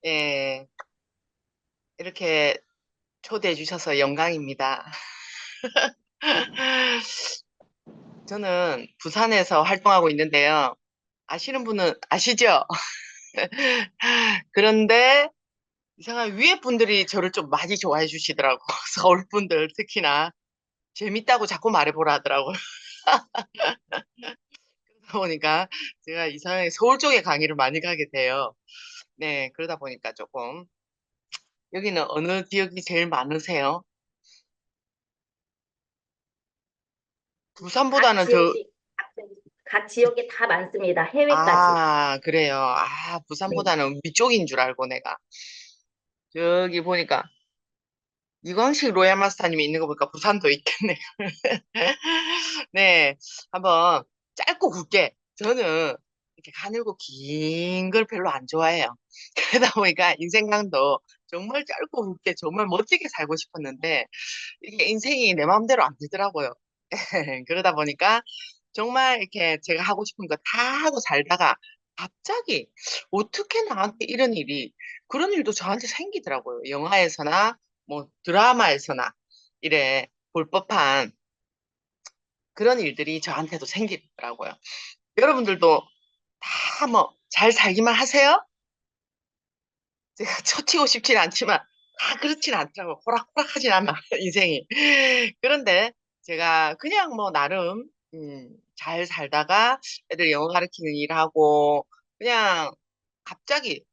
예, 이렇게 초대해 주셔서 영광입니다. 저는 부산에서 활동하고 있는데요. 아시는 분은 아시죠? 그런데 이상하게 위에 분들이 저를 좀 많이 좋아해 주시더라고. 서울 분들 특히나 재밌다고 자꾸 말해보라 하더라고요. 그러다 보니까 제가 이상하게 서울 쪽에 강의를 많이 가게 돼요. 네, 그러다 보니까 조금 여기는 어느 지역이 제일 많으세요? 각 부산보다는 저 지역씩, 각 지역에 다 많습니다. 해외까지. 아, 그래요. 아, 네. 부산보다는 위쪽인 줄 알고 내가. 저기 보니까 이광식 로얄 마스터님이 있는 거 보니까 부산도 있겠네요. 네, 한번 짧고 굵게. 저는 이렇게 가늘고 긴 걸 별로 안 좋아해요. 그러다 보니까 인생강도 정말 짧고 굵게 정말 멋지게 살고 싶었는데 이게 인생이 내 마음대로 안 되더라고요. 그러다 보니까 정말 이렇게 제가 하고 싶은 거 다 하고 살다가 갑자기 어떻게 나한테 이런 일이 그런 일도 저한테 생기더라고요. 영화에서나 뭐 드라마에서나 이래 볼 법한 그런 일들이 저한테도 생기더라고요. 여러분들도 다 뭐 잘 살기만 하세요? 제가 처치고 싶진 않지만 다 그렇진 않더라고요. 호락호락하진 않아, 인생이. 그런데 제가 그냥 뭐 나름 잘 살다가 애들 영어 가르치는 일하고 그냥 갑자기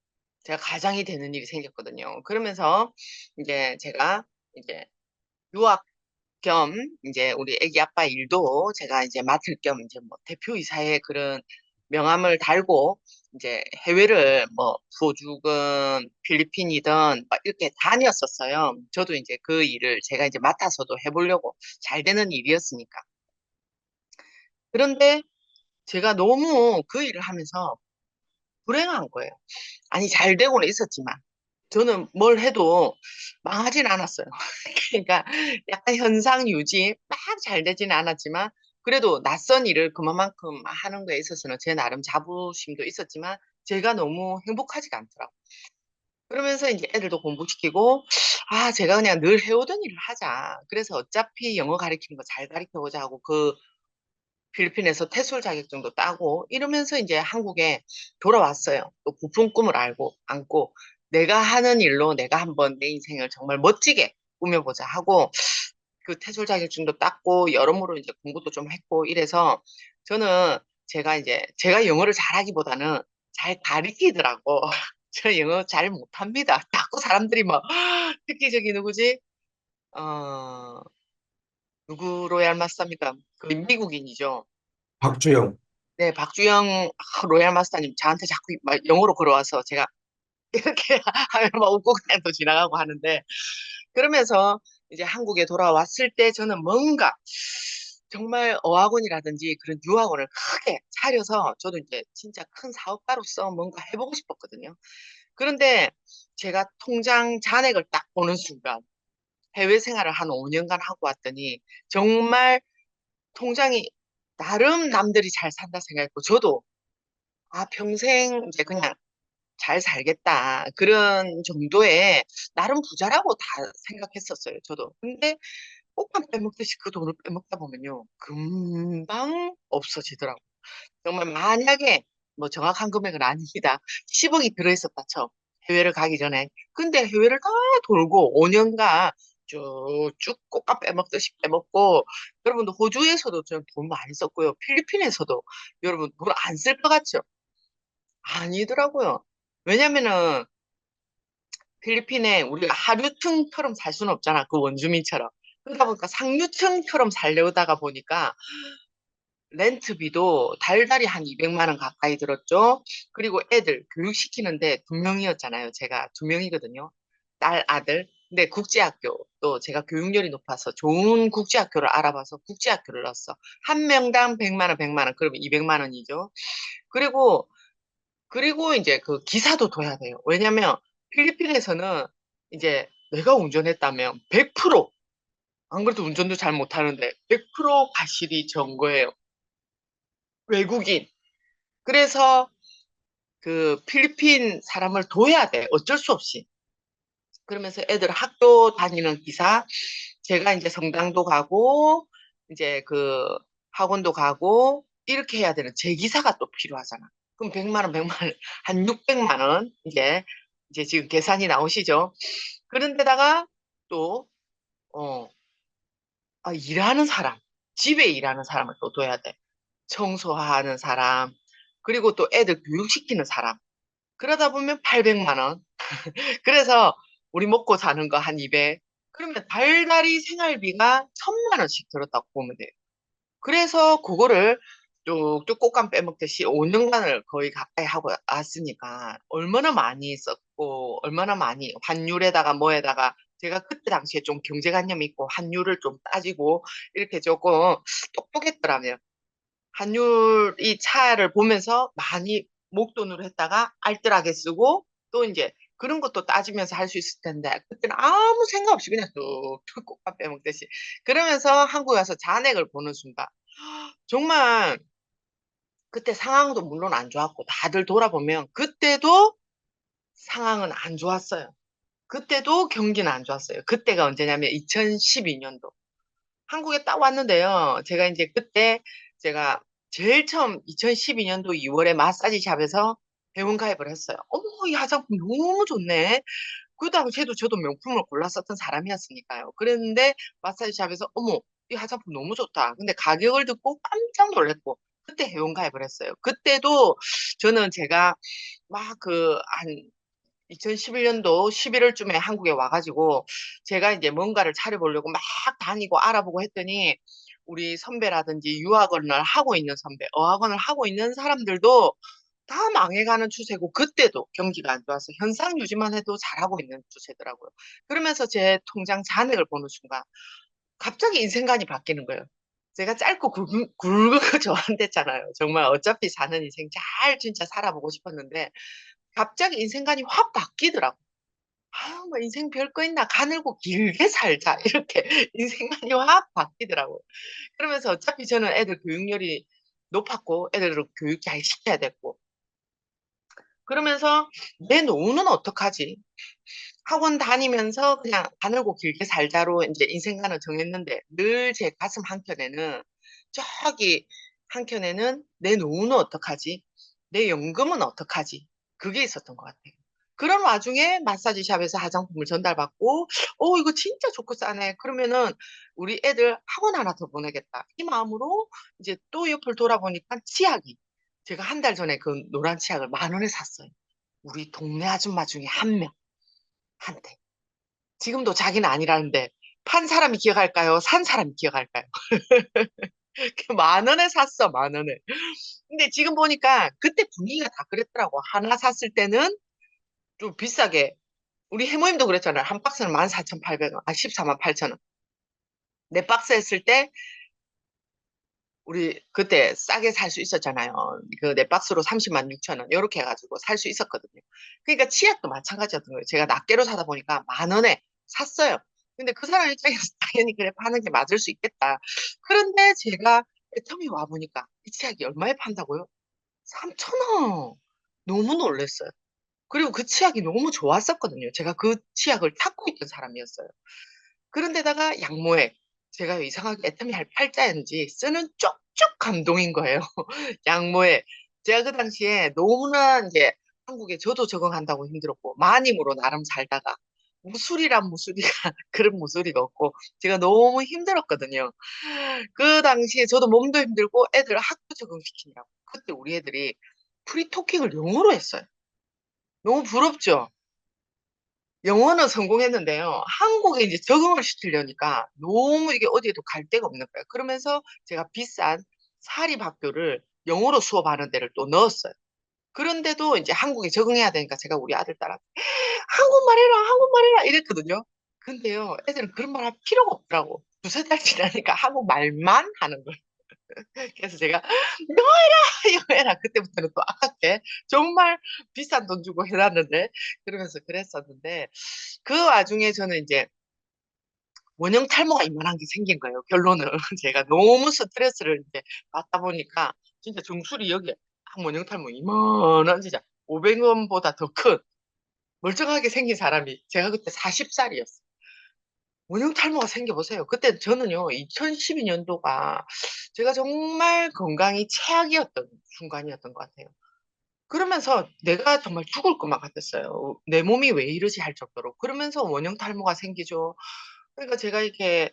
제가 가장이 되는 일이 생겼거든요. 그러면서 이제 제가 이제 유학 겸 이제 우리 애기 아빠 일도 제가 이제 맡을 겸 이제 뭐 대표이사의 그런 명함을 달고 이제 해외를 뭐 호주건 필리핀이든 막 이렇게 다녔었어요. 저도 이제 그 일을 제가 이제 맡아서도 해보려고 잘 되는 일이었으니까. 그런데 제가 너무 그 일을 하면서 불행한 거예요. 아니, 잘 되고는 있었지만 저는 뭘 해도 망하진 않았어요. 그러니까 약간 현상 유지 막 잘 되지는 않았지만 그래도 낯선 일을 그만큼 하는 거에 있어서는 제 나름 자부심도 있었지만 제가 너무 행복하지가 않더라고요. 그러면서 이제 애들도 공부시키고 아, 제가 그냥 늘 해오던 일을 하자. 그래서 어차피 영어 가르치는 거 잘 가르쳐보자 하고 그 필리핀에서 태술 자격증도 따고 이러면서 이제 한국에 돌아왔어요. 또 부푼 꿈을 알고 안고 내가 하는 일로 내가 한번 내 인생을 정말 멋지게 꾸며보자 하고 그 태술 자격증도 땄고 여러모로 이제 공부도 좀 했고 이래서 저는 제가 이제 제가 영어를 잘하기보다는 잘 가리키더라고. 저 영어 잘 못합니다. 자꾸 사람들이 뭐 특히 저기 누구지? 어 누구 로얄 마스터입니까? 그 미국인이죠. 박주영. 네, 박주영 로얄 마스터님 저한테 자꾸 막 영어로 걸어와서 제가 이렇게 하면 막 웃고 그냥 또 지나가고 하는데 그러면서 이제 한국에 돌아왔을 때 저는 뭔가 정말 어학원이라든지 그런 유학원을 크게 차려서 저도 이제 진짜 큰 사업가로서 뭔가 해보고 싶었거든요. 그런데 제가 통장 잔액을 딱 보는 순간 해외 생활을 한 5년간 하고 왔더니 정말 통장이 나름 남들이 잘 산다 생각했고 저도 아, 평생 이제 그냥 잘 살겠다. 그런 정도의 나름 부자라고 다 생각했었어요, 저도. 근데 꼭만 빼먹듯이 그 돈을 빼먹다 보면요. 금방 없어지더라고요. 정말 만약에 뭐 정확한 금액은 아닙니다. 10억이 들어있었다 쳐. 해외를 가기 전에. 근데 해외를 다 돌고 5년간 쭉쭉 꽃가 빼먹듯이 빼먹고 여러분들 호주에서도 좀 돈 많이 썼고요. 필리핀에서도 여러분 돈 안 쓸 것 같죠? 아니더라고요. 왜냐면은 필리핀에 우리가 하류층처럼 살 수는 없잖아. 그 원주민처럼. 그러다 보니까 상류층처럼 살려다가 보니까 렌트비도 달달이 한 200만 원 가까이 들었죠. 그리고 애들 교육시키는데 두 명이었잖아요. 제가 두 명이거든요. 딸, 아들. 근데 국제학교 또 제가 교육열이 높아서 좋은 국제학교를 알아봐서 국제학교를 넣었어. 한 명당 100만 원, 100만 원. 그러면 200만 원이죠. 그리고 이제 그 기사도 둬야 돼요. 왜냐면 필리핀에서는 이제 내가 운전했다면 100%, 안 그래도 운전도 잘 못하는데 100% 과실이 전 거예요. 외국인. 그래서 그 필리핀 사람을 둬야 돼. 어쩔 수 없이. 그러면서 애들 학교 다니는 기사, 제가 이제 성당도 가고, 이제 그 학원도 가고, 이렇게 해야 되는 제 기사가 또 필요하잖아. 그럼 100만 원, 100만 원, 한 600만 원, 이제 지금 계산이 나오시죠? 그런데다가 또, 어, 일하는 사람, 집에 일하는 사람을 또 둬야 돼. 청소하는 사람, 그리고 또 애들 교육시키는 사람. 그러다 보면 800만 원. 그래서 우리 먹고 사는 거 한 200. 그러면 달달이 생활비가 1000만 원씩 들었다고 보면 돼요. 그래서 그거를 쭉쭉 꽃감 빼먹듯이 5년간을 거의 가까이 하고 왔으니까 얼마나 많이 썼고 얼마나 많이 환율에다가 뭐에다가 제가 그때 당시에 좀 경제관념이 있고 환율을 좀 따지고 이렇게 조금 똑똑했더라면 환율 이 차를 보면서 많이 목돈으로 했다가 알뜰하게 쓰고 또 이제 그런 것도 따지면서 할 수 있을 텐데 그때는 아무 생각 없이 그냥 뚝뚝 꽃밥 빼먹듯이 그러면서 한국에 와서 잔액을 보는 순간 정말 그때 상황도 물론 안 좋았고 다들 돌아보면 그때도 상황은 안 좋았어요. 그때도 경기는 안 좋았어요. 그때가 언제냐면 2012년도. 한국에 딱 왔는데요. 제가 이제 그때 제가 제일 처음 2012년도 2월에 마사지 샵에서 회원가입을 했어요. 어머, 이 화장품 너무 좋네. 그 당시에도 저도 명품을 골라 썼던 사람이었으니까요. 그랬는데 마사지 샵에서 어머, 이 화장품 너무 좋다. 근데 가격을 듣고 깜짝 놀랐고 그때 회원가입을 했어요. 그때도 저는 제가 막 한 2011년도 11월쯤에 한국에 와가지고 제가 이제 뭔가를 차려보려고 막 다니고 알아보고 했더니 우리 선배라든지 유학원을 하고 있는 선배, 어학원을 하고 있는 사람들도 다 망해가는 추세고 그때도 경기가 안 좋아서 현상 유지만 해도 잘하고 있는 추세더라고요. 그러면서 제 통장 잔액을 보는 순간 갑자기 인생관이 바뀌는 거예요. 제가 짧고 굵은 거 좋아한댔잖아요. 정말 어차피 사는 인생 잘 진짜 살아보고 싶었는데 갑자기 인생관이 확 바뀌더라고요. 뭐 인생 별거 있나? 가늘고 길게 살자." 이렇게 인생관이 확 바뀌더라고요. 그러면서 어차피 저는 애들 교육열이 높았고 애들을 교육 잘 시켜야 됐고 그러면서 '내 노후는 어떡하지?' 학원 다니면서 그냥 가늘고 길게 살자로 인제 인생관을 정했는데 늘 제 가슴 한켠에는 저기 한켠에는 '내 노후는 어떡하지? 내 연금은 어떡하지?' 그게 있었던 것 같아요. 그런 와중에 마사지 샵에서 화장품을 전달받고 '어 이거 진짜 좋고 싸네. 그러면은 우리 애들 학원 하나 더 보내겠다.' 이 마음으로 이제 또 옆을 돌아보니까 치약이 제가 한 달 전에 그 노란 치약을 10,000원에 샀어요. 우리 동네 아줌마 중에 한 명. 한테. 지금도 자기는 아니라는데 판 사람이 기억할까요? 산 사람이 기억할까요? 그 10,000원에 샀어, 10,000원에. 근데 지금 보니까 그때 분위기가 다 그랬더라고. 하나 샀을 때는 좀 비싸게 우리 해모님도 그랬잖아요. 한 박스는 14,800원, 148,000원. 네 박스 했을 때 우리 그때 싸게 살 수 있었잖아요. 그 네 박스로 306,000원 요렇게 해 가지고 살 수 있었거든요. 그러니까 치약도 마찬가지였던 거예요. 제가 낱개로 사다 보니까 10,000원에 샀어요. 근데 그 사람 입장에서 당연히 '그래 파는 게 맞을 수 있겠다.' 그런데 제가 애터미 와 보니까 이 치약이 얼마에 판다고요? 3,000원. 너무 놀랐어요. 그리고 그 치약이 너무 좋았었거든요. 제가 그 치약을 찾고 있던 사람이었어요. 그런데다가 양모액. 제가 이상하게 애터미 할 팔자인지 쓰는 쪽쪽 감동인 거예요. 양모액. 제가 그 당시에 너무나 인제 한국에 저도 적응한다고 힘들었고 마님으로 나름 살다가 무술이란 무술이가 그런 무술이가 없고 제가 너무 힘들었거든요. 그 당시에 저도 몸도 힘들고 애들 학교 적응시키느라고. 그때 우리 애들이 프리토킹을 영어로 했어요. 너무 부럽죠? 영어는 성공했는데요. 한국에 이제 적응을 시키려니까 너무 이게 어디에도 갈 데가 없는 거예요. 그러면서 제가 비싼 사립학교를 영어로 수업하는 데를 또 넣었어요. 그런데도 인제 한국에 적응해야 되니까 제가 우리 아들, 딸한테 "한국말 해라, 한국말 해라." 이랬거든요. 근데요, 애들은 그런 말 할 필요가 없더라고. 두세 달 지나니까 한국말만 하는 거예요. 그래서 제가 "영어 해라, 영어 해라." 그때부터는 또 아깝게 정말 비싼 돈 주고 해 놨는데 그러면서 그랬었는데 그 와중에 저는 인제 원형 탈모가 이만한 게 생긴 거예요 결론은. 제가 너무 스트레스를 인제 받다 보니까 진짜 정수리 여기에 딱 원형 탈모 이만한 진짜 500원보다 더 큰 멀쩡하게 생긴 사람이 제가 그때 40살이었어요. 원형 탈모가 생겨보세요. 그때 저는요, 2012년도가 제가 정말 건강이 최악이었던 순간이었던 것 같아요. 그러면서 내가 정말 죽을 것만 같았어요. 내 몸이 왜 이러지 할 정도로. 그러면서 원형 탈모가 생기죠. 그러니까 제가 이렇게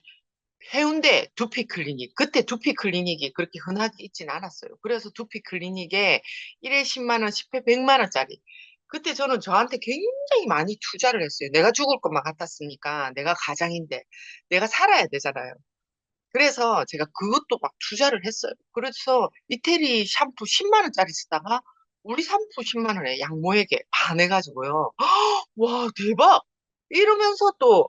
해운대 두피 클리닉, 그때 두피 클리닉이 그렇게 흔하지 있진 않았어요. 그래서 두피 클리닉에 1회 10만 원, 10회 100만 원짜리. 그때 저는 저한테 굉장히 많이 투자를 했어요. 내가 죽을 것만 같았으니까 내가 가장인데 내가 살아야 되잖아요. 그래서 제가 그것도 막 투자를 했어요. 그래서 이태리 샴푸 10만 원짜리 쓰다가 우리 샴푸 10만 원에 양모에게 반해가지고요. 와, 대박! 이러면서 또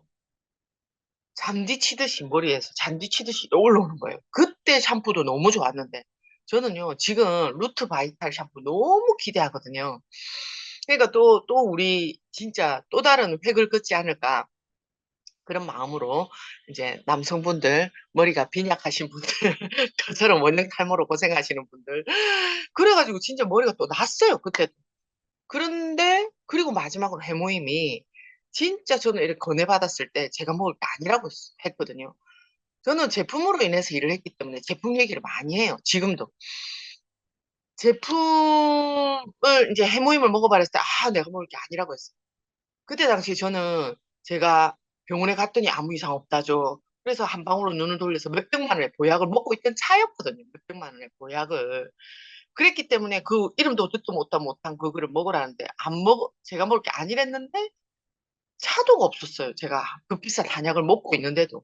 잔디 치듯이 머리에서 잔디 치듯이 올라오는 거예요. 그때 샴푸도 너무 좋았는데 저는요 지금 루트 바이탈 샴푸 너무 기대하거든요. 그러니까 또 우리 진짜 또 다른 획을 긋지 않을까 그런 마음으로 이제 남성분들 머리가 빈약하신 분들 저처럼 원형 탈모로 고생하시는 분들 그래가지고 진짜 머리가 또 났어요 그때. 그런데 그리고 마지막으로 해모임이 진짜 저는 이렇게 권해받았을 때 제가 먹을 게 아니라고 했거든요. 저는 제품으로 인해서 일을 했기 때문에 제품 얘기를 많이 해요. 지금도. 제품을 이제 해모임을 먹어봤을 때, 아, 내가 먹을 게 아니라고 했어요. 그때 당시에 저는 제가 병원에 갔더니 아무 이상 없다죠. 그래서 한 방울로 눈을 돌려서 몇백만 원의 보약을 먹고 있던 차였거든요. 몇백만 원의 보약을. 그랬기 때문에 그 이름도 듣도 못한 그거를 먹으라는데 안 먹어, 제가 먹을 게 아니랬는데 차도가 없었어요. 제가 그 비싼 한약을 먹고 있는데도.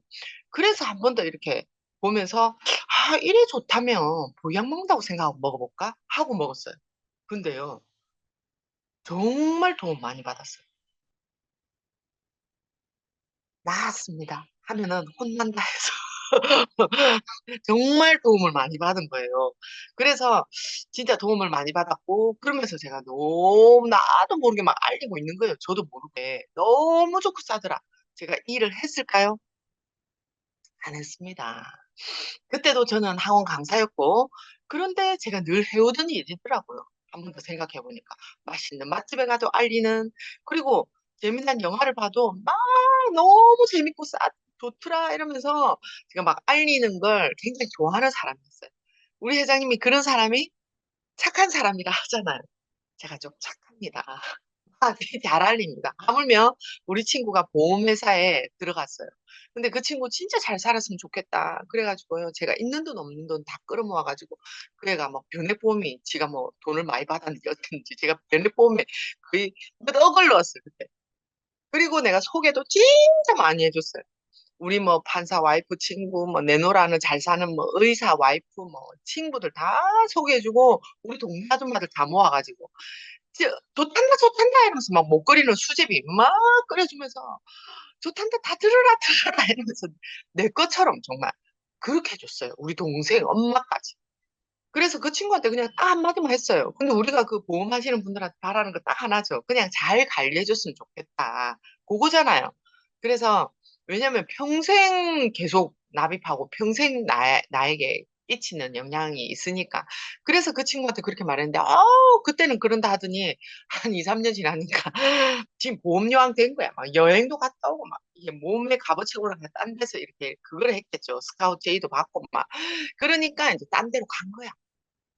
그래서 한 번 더 이렇게 보면서, 아, 이래 좋다면 보약 먹는다고 생각하고 먹어볼까? 하고 먹었어요. 근데요, 정말 도움 많이 받았어요. 나았습니다. 하면은 혼난다 해서. 정말 도움을 많이 받은 거예요. 그래서 진짜 도움을 많이 받았고, 그러면서 제가 너무 나도 모르게 막 알리고 있는 거예요. 저도 모르게. 너무 좋고 싸더라. 제가 이 일을 했을까요? 안 했습니다. 그때도 저는 학원 강사였고, 그런데 제가 늘 해오던 일이더라고요. 한 번 더 생각해 보니까. 맛있는 맛집에 가도 알리는, 그리고 재미난 영화를 봐도 막 너무 재밌고 좋더라 이러면서 제가 막 알리는 걸 굉장히 좋아하는 사람이었어요. 우리 회장님이 그런 사람이 착한 사람이라 하잖아요. 제가 좀 착합니다. 아, 되게 잘 알립니다. 하물며 우리 친구가 보험회사에 들어갔어요. 근데 그 친구 진짜 잘 살았으면 좋겠다. 그래가지고요, 제가 있는 돈 없는 돈 다 끌어모아가지고, 그 애가 뭐 변액보험이, 지가 뭐 돈을 많이 받았는지 어쩐지, 제가 변액보험에 거의 몇 억을 넣었어요, 그때. 그리고 내가 소개도 진짜 많이 해줬어요. 우리 뭐 판사 와이프 친구, 뭐 내노라는 잘 사는 뭐 의사 와이프, 뭐 친구들 다 소개해주고, 우리 동네 아줌마들 다 모아가지고, 좋단다 좋단다 이러면서 막 목걸이는 수제비 막 끓여주면서 좋단다 다 들어라 들어라 이러면서 내 것처럼 정말 그렇게 해줬어요. 우리 동생 엄마까지. 그래서 그 친구한테 그냥 딱 한마디만 했어요. 근데 우리가 그 보험하시는 분들한테 바라는 거 딱 하나죠. 그냥 잘 관리해줬으면 좋겠다. 그거잖아요. 그래서 왜냐면 평생 계속 납입하고 평생 나에게 끼치는 영향이 있으니까. 그래서 그 친구한테 그렇게 말했는데, 그때는 그런다 하더니 한 2, 3년 지나니까 지금 보험료왕 된 거야. 막 여행도 갔다 오고 막 이게 몸에 값어치고 그러면 딴 데서 이렇게 그걸 했겠죠. 스카우트 제의도 받고 막. 그러니까 이제 딴 데로 간 거야.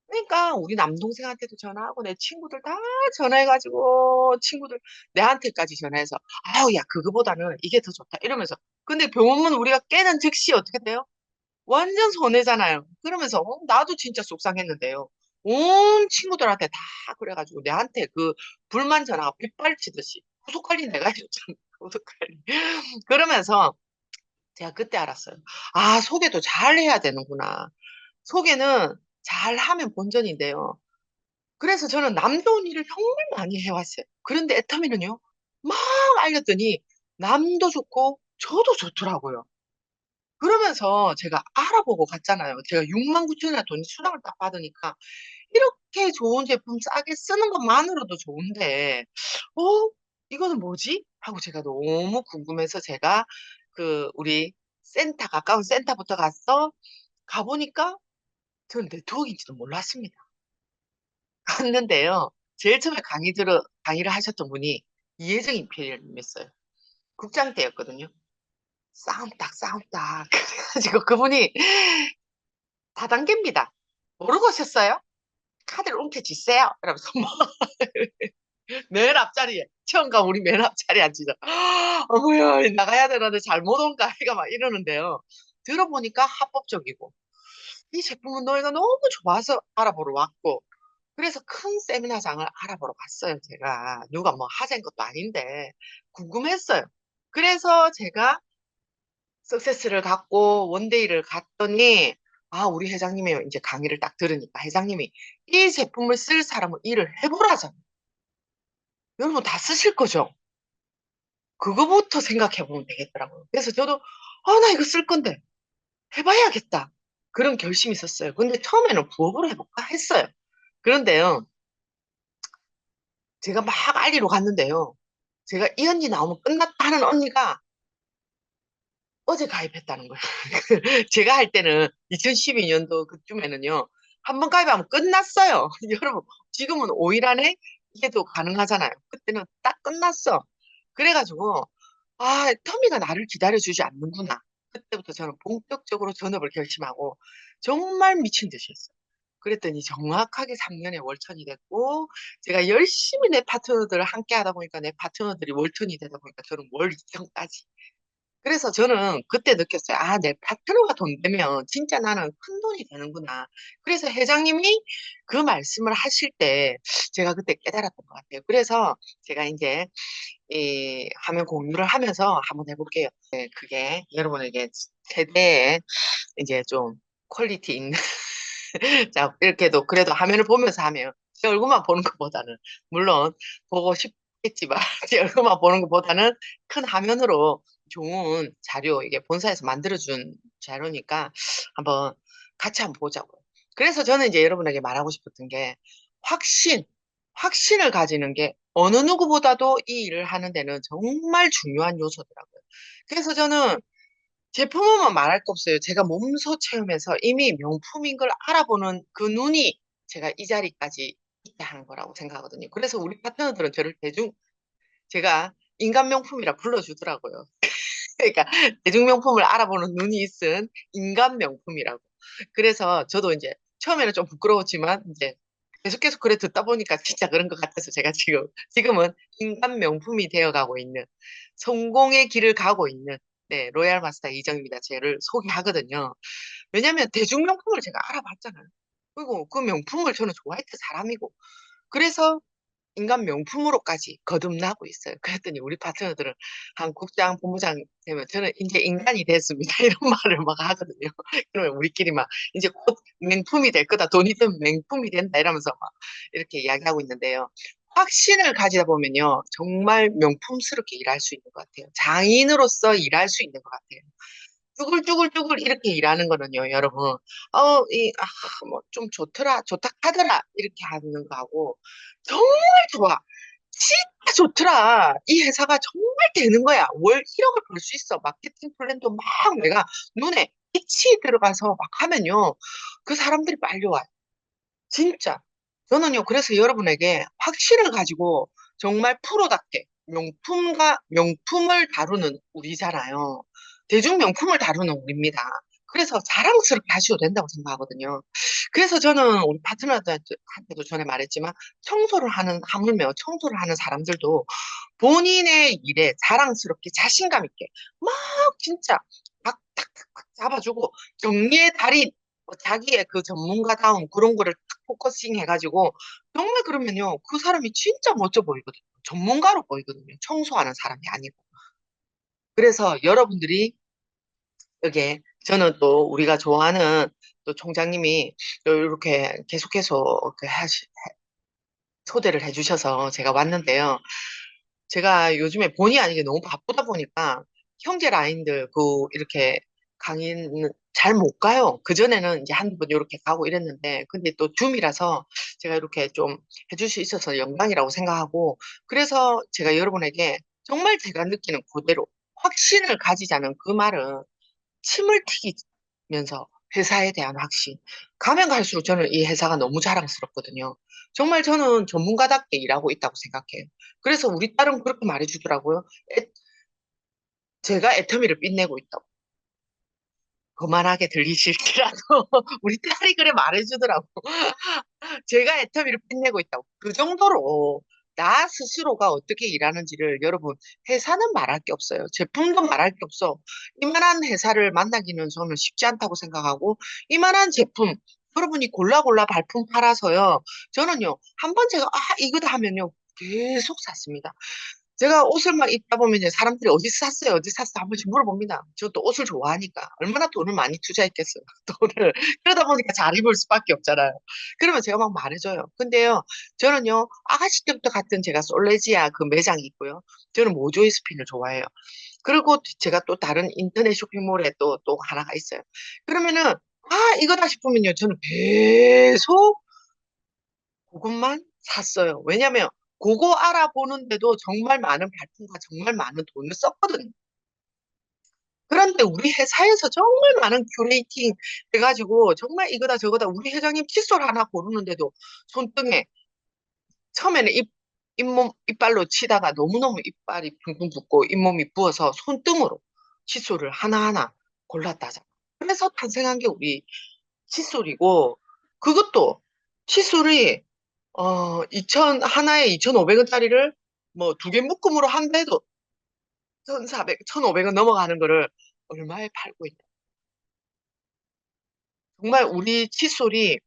그러니까 우리 남동생한테도 전화하고 내 친구들 다 전화해가지고 친구들 내한테까지 전화해서 아우 야 그거보다는 이게 더 좋다 이러면서 근데 병원은 우리가 깨는 즉시 어떻게 돼요? 완전 손해잖아요. 그러면서 나도 진짜 속상했는데요. 온 친구들한테 다 그래가지고 내한테 그 불만 전화가 빗발치듯이 후속 관리 내가 해줬잖아. 후속 관리. 그러면서 제가 그때 알았어요. 아 소개도 잘 해야 되는구나. 소개는 잘하면 본전인데요. 그래서 저는 남 좋은 일을 정말 많이 해왔어요. 그런데 애터미는요, 막 알렸더니 남도 좋고 저도 좋더라고요. 그러면서 제가 알아보고 갔잖아요. 제가 6만 9천이나 돈 수당을 딱 받으니까 이렇게 좋은 제품 싸게 쓰는 것만으로도 좋은데, 어? 이거는 뭐지? 하고 제가 너무 궁금해서 제가 우리 가까운 센터부터 가보니까 전 네트워크인지도 몰랐습니다. 갔는데요. 제일 처음에 강의를 하셨던 분이 이혜정 임페리얼님이었어요. 국장 때였거든요. 싸움딱, 싸움딱. 그래가지고 그분이 다단계입니다. 모르고 오셨어요? 카드를 움켜쥐세요. 이러면서 뭐 맨 앞자리에 처음 가 우리 맨 앞자리에 앉히죠. 어머야 나가야 되는데 잘못 온가 해가 막 이러는데요. 들어보니까 합법적이고 이 제품은 너희가 너무 좋아서 알아보러 왔고 그래서 큰 세미나장을 알아보러 갔어요. 제가 누가 뭐 하자인 것도 아닌데 궁금했어요. 그래서 제가 석세스를 갖고 원데이를 갔더니 아 우리 회장님이 이제 강의를 딱 들으니까 회장님이 이 제품을 쓸 사람은 일을 해보라잖아. 여러분 다 쓰실 거죠? 그거부터 생각해 보면 되겠더라고요. 그래서 저도 아, 나 이거 쓸 건데 해봐야겠다. 그런 결심이 있었어요. 근데 처음에는 부업으로 해볼까 했어요. 그런데요, 제가 막 알리러 갔는데요. 제가 이 언니 나오면 끝났다 하는 언니가 어제 가입했다는 거예요. 제가 할 때는 2012년도 그쯤에는요. 한 번 가입하면 끝났어요. 여러분, 지금은 5일 안에 이게도 가능하잖아요. 그때는 딱 끝났어. 그래가지고, 아, 터미가 나를 기다려주지 않는구나. 그때부터 저는 본격적으로 전업을 결심하고 정말 미친 듯이 했어요. 그랬더니 정확하게 3년에 월턴이 됐고, 제가 열심히 내 파트너들을 함께 하다 보니까 내 파트너들이 월턴이 되다 보니까 저는 월 2천까지. 그래서 저는 그때 느꼈어요. 아, 내 파트너가 돈 되면 진짜 나는 큰 돈이 되는구나. 그래서 회장님이 그 말씀을 하실 때 제가 그때 깨달았던 것 같아요. 그래서 제가 이제 이 화면 공유를 하면서 한번 해볼게요. 네, 그게 여러분에게 최대의 이제 좀 퀄리티 있는 자, 이렇게도 그래도 화면을 보면서 하면 제 얼굴만 보는 것보다는 물론 보고 싶겠지만 제 얼굴만 보는 것보다는 큰 화면으로 좋은 자료 이게 본사에서 만들어준 자료니까 한번 같이 한번 보자고요. 그래서 저는 이제 여러분에게 말하고 싶었던 게 확신, 확신을 가지는 게 어느 누구보다도 이 일을 하는 데는 정말 중요한 요소더라고요. 그래서 저는 제품은 말할 거 없어요. 제가 몸소 체험해서 이미 명품인 걸 알아보는 그 눈이 제가 이 자리까지 있게 하는 거라고 생각하거든요. 그래서 우리 파트너들은 저를 제가 인간 명품이라 불러주더라고요. 그러니까 대중명품을 알아보는 눈이 있은 인간 명품이라고. 그래서 저도 이제 처음에는 좀 부끄러웠지만 이제 계속 그래 듣다 보니까 진짜 그런 것 같아서 제가 지금은 인간 명품이 되어가고 있는 성공의 길을 가고 있는 네, 로얄 마스터 이정입니다. 쟤를 소개하거든요. 왜냐하면 대중명품을 제가 알아봤잖아요. 그리고 그 명품을 저는 좋아했던 사람이고 그래서 인간 명품으로까지 거듭나고 있어요. 그랬더니 우리 파트너들은 한 국장, 본부장 되면 저는 이제 인간이 됐습니다. 이런 말을 막 하거든요. 그러면 우리끼리 막 이제 곧 명품이 될 거다. 돈이 되면 명품이 된다. 이러면서 막 이렇게 이야기하고 있는데요. 확신을 가지다 보면요. 정말 명품스럽게 일할 수 있는 것 같아요. 장인으로서 일할 수 있는 것 같아요. 쭈글쭈글쭈글 이렇게 일하는 거는요, 여러분. 뭐, 좀 좋더라, 좋다 하더라, 이렇게 하는 거하고, 정말 좋아. 진짜 좋더라. 이 회사가 정말 되는 거야. 월 1억을 벌 수 있어. 마케팅 플랜도 막 내가 눈에 빛이 들어가서 막 하면요. 그 사람들이 빨리 와요. 진짜. 저는요, 그래서 여러분에게 확신을 가지고 정말 프로답게 명품을 다루는 우리잖아요. 대중 명품을 다루는 우리입니다. 그래서 자랑스럽게 하셔도 된다고 생각하거든요. 그래서 저는 우리 파트너들한테도 전에 말했지만 하물며 청소를 하는 사람들도 본인의 일에 자랑스럽게 자신감 있게 막 진짜 막 탁탁탁 잡아주고 정리의 달인 자기의 그 전문가다운 그런 거를 딱 포커싱 해가지고 정말 그러면요 그 사람이 진짜 멋져 보이거든요. 전문가로 보이거든요. 청소하는 사람이 아니고. 그래서 여러분들이 여기에 저는 또 우리가 좋아하는 또 총장님이 또 이렇게 계속해서 초대를 해주셔서 제가 왔는데요. 제가 요즘에 본의 아니게 너무 바쁘다 보니까 형제 라인들 이렇게 강의는 잘 못 가요. 그전에는 이제 한두 번 이렇게 가고 이랬는데 근데 또 줌이라서 제가 이렇게 좀 해줄 수 있어서 영광이라고 생각하고 그래서 제가 여러분에게 정말 제가 느끼는 그대로 확신을 가지자는 그 말은 침을 튀기면서 회사에 대한 확신. 가면 갈수록 저는 이 회사가 너무 자랑스럽거든요. 정말 저는 전문가답게 일하고 있다고 생각해요. 그래서 우리 딸은 그렇게 말해주더라고요. 제가 애터미를 빛내고 있다고. 거만하게 들리실지라도 우리 딸이 그래 말해주더라고. 제가 애터미를 빛내고 있다고. 그 정도로 나 스스로가 어떻게 일하는지를 여러분, 회사는 말할 게 없어요. 제품도 말할 게 없어. 이만한 회사를 만나기는 저는 쉽지 않다고 생각하고, 이만한 제품, 여러분이 골라 발품 팔아서요. 저는요, 한 번 제가, 이거다 하면요, 계속 샀습니다. 제가 옷을 막 입다 보면 이제 사람들이 어디서 샀어요? 어디서 샀어? 한 번씩 물어봅니다. 저 또 옷을 좋아하니까. 얼마나 돈을 많이 투자했겠어요. 돈을. 그러다 보니까 잘 입을 수밖에 없잖아요. 그러면 제가 막 말해줘요. 근데요, 저는요, 아가씨 때부터 갔던 제가 솔레지아 그 매장이 있고요. 저는 모조이 스핀을 좋아해요. 그리고 제가 또 다른 인터넷 쇼핑몰에 또 하나가 있어요. 그러면은, 이거다 싶으면요, 저는 계속 그것만 샀어요. 왜냐면 그거 알아보는데도 정말 많은 발품과 정말 많은 돈을 썼거든요. 그런데 우리 회사에서 정말 많은 큐레이팅 해가지고 정말 이거다 저거다 우리 회장님 칫솔 하나 고르는데도 손등에 처음에는 이빨로 치다가 너무너무 이빨이 붕붕 붓고 잇몸이 부어서 손등으로 칫솔을 하나하나 골랐다 하잖아. 그래서 탄생한 게 우리 칫솔이고 그것도 칫솔이 하나에 2,500원짜리를 뭐 두 개 묶음으로 한대도 1,400, 1,500원 넘어가는 거를 얼마에 팔고 있다. 정말 우리 칫솔이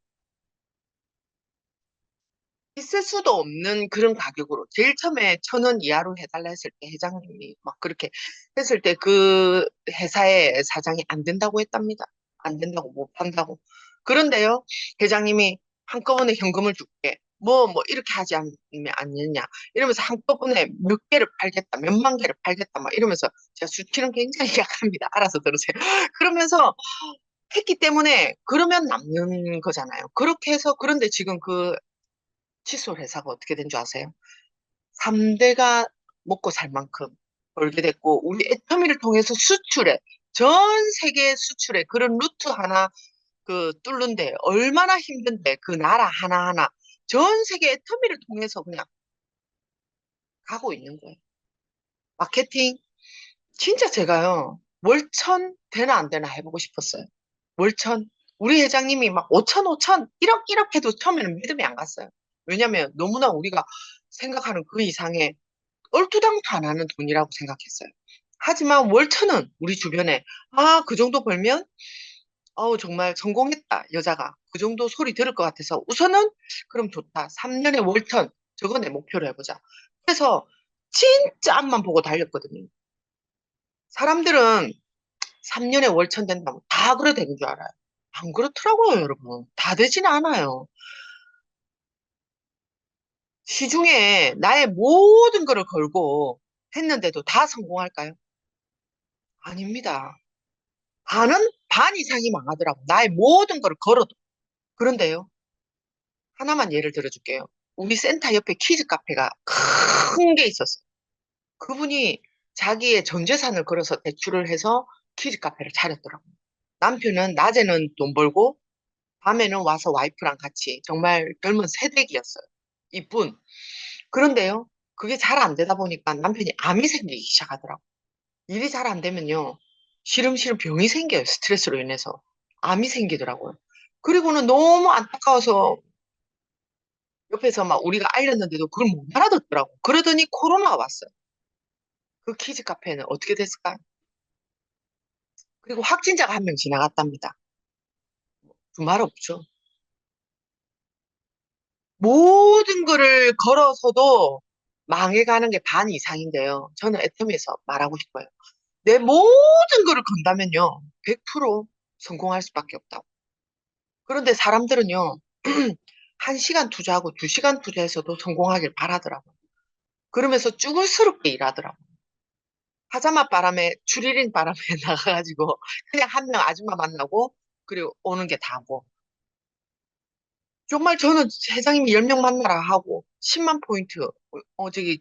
있을 수도 없는 그런 가격으로 제일 처음에 1,000원 이하로 해달라 했을 때 회장님이 막 그렇게 했을 때 그 회사의 사장이 안 된다고 했답니다. 안 된다고 못 판다고. 그런데요, 회장님이 한꺼번에 현금을 줄게. 이렇게 하지 않느냐. 이러면서 한꺼번에 몇 개를 팔겠다, 몇만 개를 팔겠다, 막 이러면서 제가 수치는 굉장히 약합니다. 알아서 들으세요. 그러면서 했기 때문에 그러면 남는 거잖아요. 그렇게 해서 그런데 지금 그 칫솔 회사가 어떻게 된 줄 아세요? 3대가 먹고 살 만큼 벌게 됐고, 우리 애터미를 통해서 수출해. 전 세계 수출해. 그런 루트 하나 뚫는데 얼마나 힘든데 그 나라 하나하나 전 세계 애터미를 통해서 그냥 가고 있는 거예요. 마케팅. 진짜 제가요, 월천 되나 안 되나 해보고 싶었어요. 월천. 우리 회장님이 막 5천, 5천, 1억, 1억 해도 처음에는 믿음이 안 갔어요. 왜냐면 너무나 우리가 생각하는 그 이상의 얼토당토 안 하는 돈이라고 생각했어요. 하지만 월천은 우리 주변에, 그 정도 벌면, 정말 성공했다, 여자가. 그 정도 소리 들을 것 같아서 우선은, 그럼 좋다. 3년에 월천. 저거 내 목표로 해보자. 그래서 진짜 앞만 보고 달렸거든요. 사람들은 3년에 월천 된다고 다 그래 되는 줄 알아요. 안 그렇더라고요, 여러분. 다 되지는 않아요. 시중에 나의 모든 거를 걸고 했는데도 다 성공할까요? 아닙니다. 반 이상이 망하더라고. 나의 모든 거를 걸어도. 그런데요, 하나만 예를 들어줄게요. 우리 센터 옆에 키즈 카페가 큰 게 있었어요. 그분이 자기의 전 재산을 걸어서 대출을 해서 키즈 카페를 차렸더라고요. 남편은 낮에는 돈 벌고 밤에는 와서 와이프랑 같이 정말 젊은 새댁이었어요. 이쁜. 그런데요, 그게 잘 안 되다 보니까 남편이 암이 생기기 시작하더라고요. 일이 잘 안 되면요, 시름시름 병이 생겨요. 스트레스로 인해서. 암이 생기더라고요. 그리고는 너무 안타까워서 옆에서 막 우리가 알렸는데도 그걸 못 알아듣더라고. 그러더니 코로나가 왔어요. 그 키즈 카페는 어떻게 됐을까요? 그리고 확진자가 한 명 지나갔답니다. 그 말 없죠. 모든 거를 걸어서도 망해가는 게 반 이상인데요. 저는 애터미에서 말하고 싶어요. 내 모든 거를 건다면요, 100% 성공할 수밖에 없다고. 그런데 사람들은요, 1시간 투자하고 2시간 투자해서도 성공하길 바라더라고요. 그러면서 쭈글스럽게 일하더라고요. 파자마 바람에, 추리닝 바람에 나가가지고, 그냥 한 명 아줌마 만나고, 그리고 오는 게 다고. 정말 저는 회장님이 10명 만나라 하고, 10만 포인트,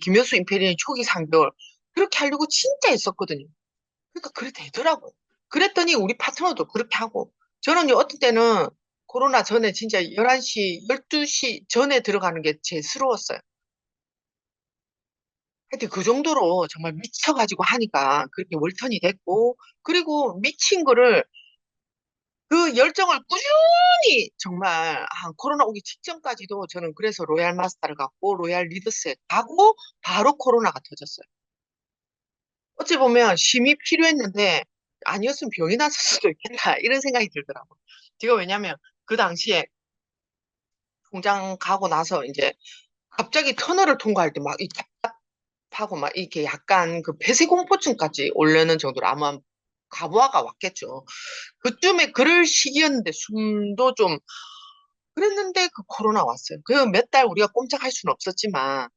김효수 임페리얼 초기 상별, 그렇게 하려고 진짜 했었거든요. 그러니까 그래 되더라고요. 그랬더니 우리 파트너도 그렇게 하고, 저는요, 어떤 때는 코로나 전에 진짜 11시, 12시 전에 들어가는 게 제스러웠어요. 하여튼 그 정도로 정말 미쳐가지고 하니까 그렇게 월턴이 됐고, 그리고 미친 거를 그 열정을 꾸준히 정말 코로나 오기 직전까지도 저는 그래서 로얄 마스터를 갔고 로얄 리더스에 가고 바로 코로나가 터졌어요. 어찌 보면 힘이 필요했는데 아니었으면 병이 났을 수도 있겠다 이런 생각이 들더라고. 제가 왜냐면 그 당시에 통장 가고 나서 이제 갑자기 터널을 통과할 때 막 이 답답하고 막 이렇게 약간 그 폐쇄공포증까지 오려는 정도로 아마 과부하가 왔겠죠. 그쯤에 그럴 시기였는데 숨도 좀 그랬는데 그 코로나 왔어요. 그 몇 달 우리가 꼼짝할 수는 없었지만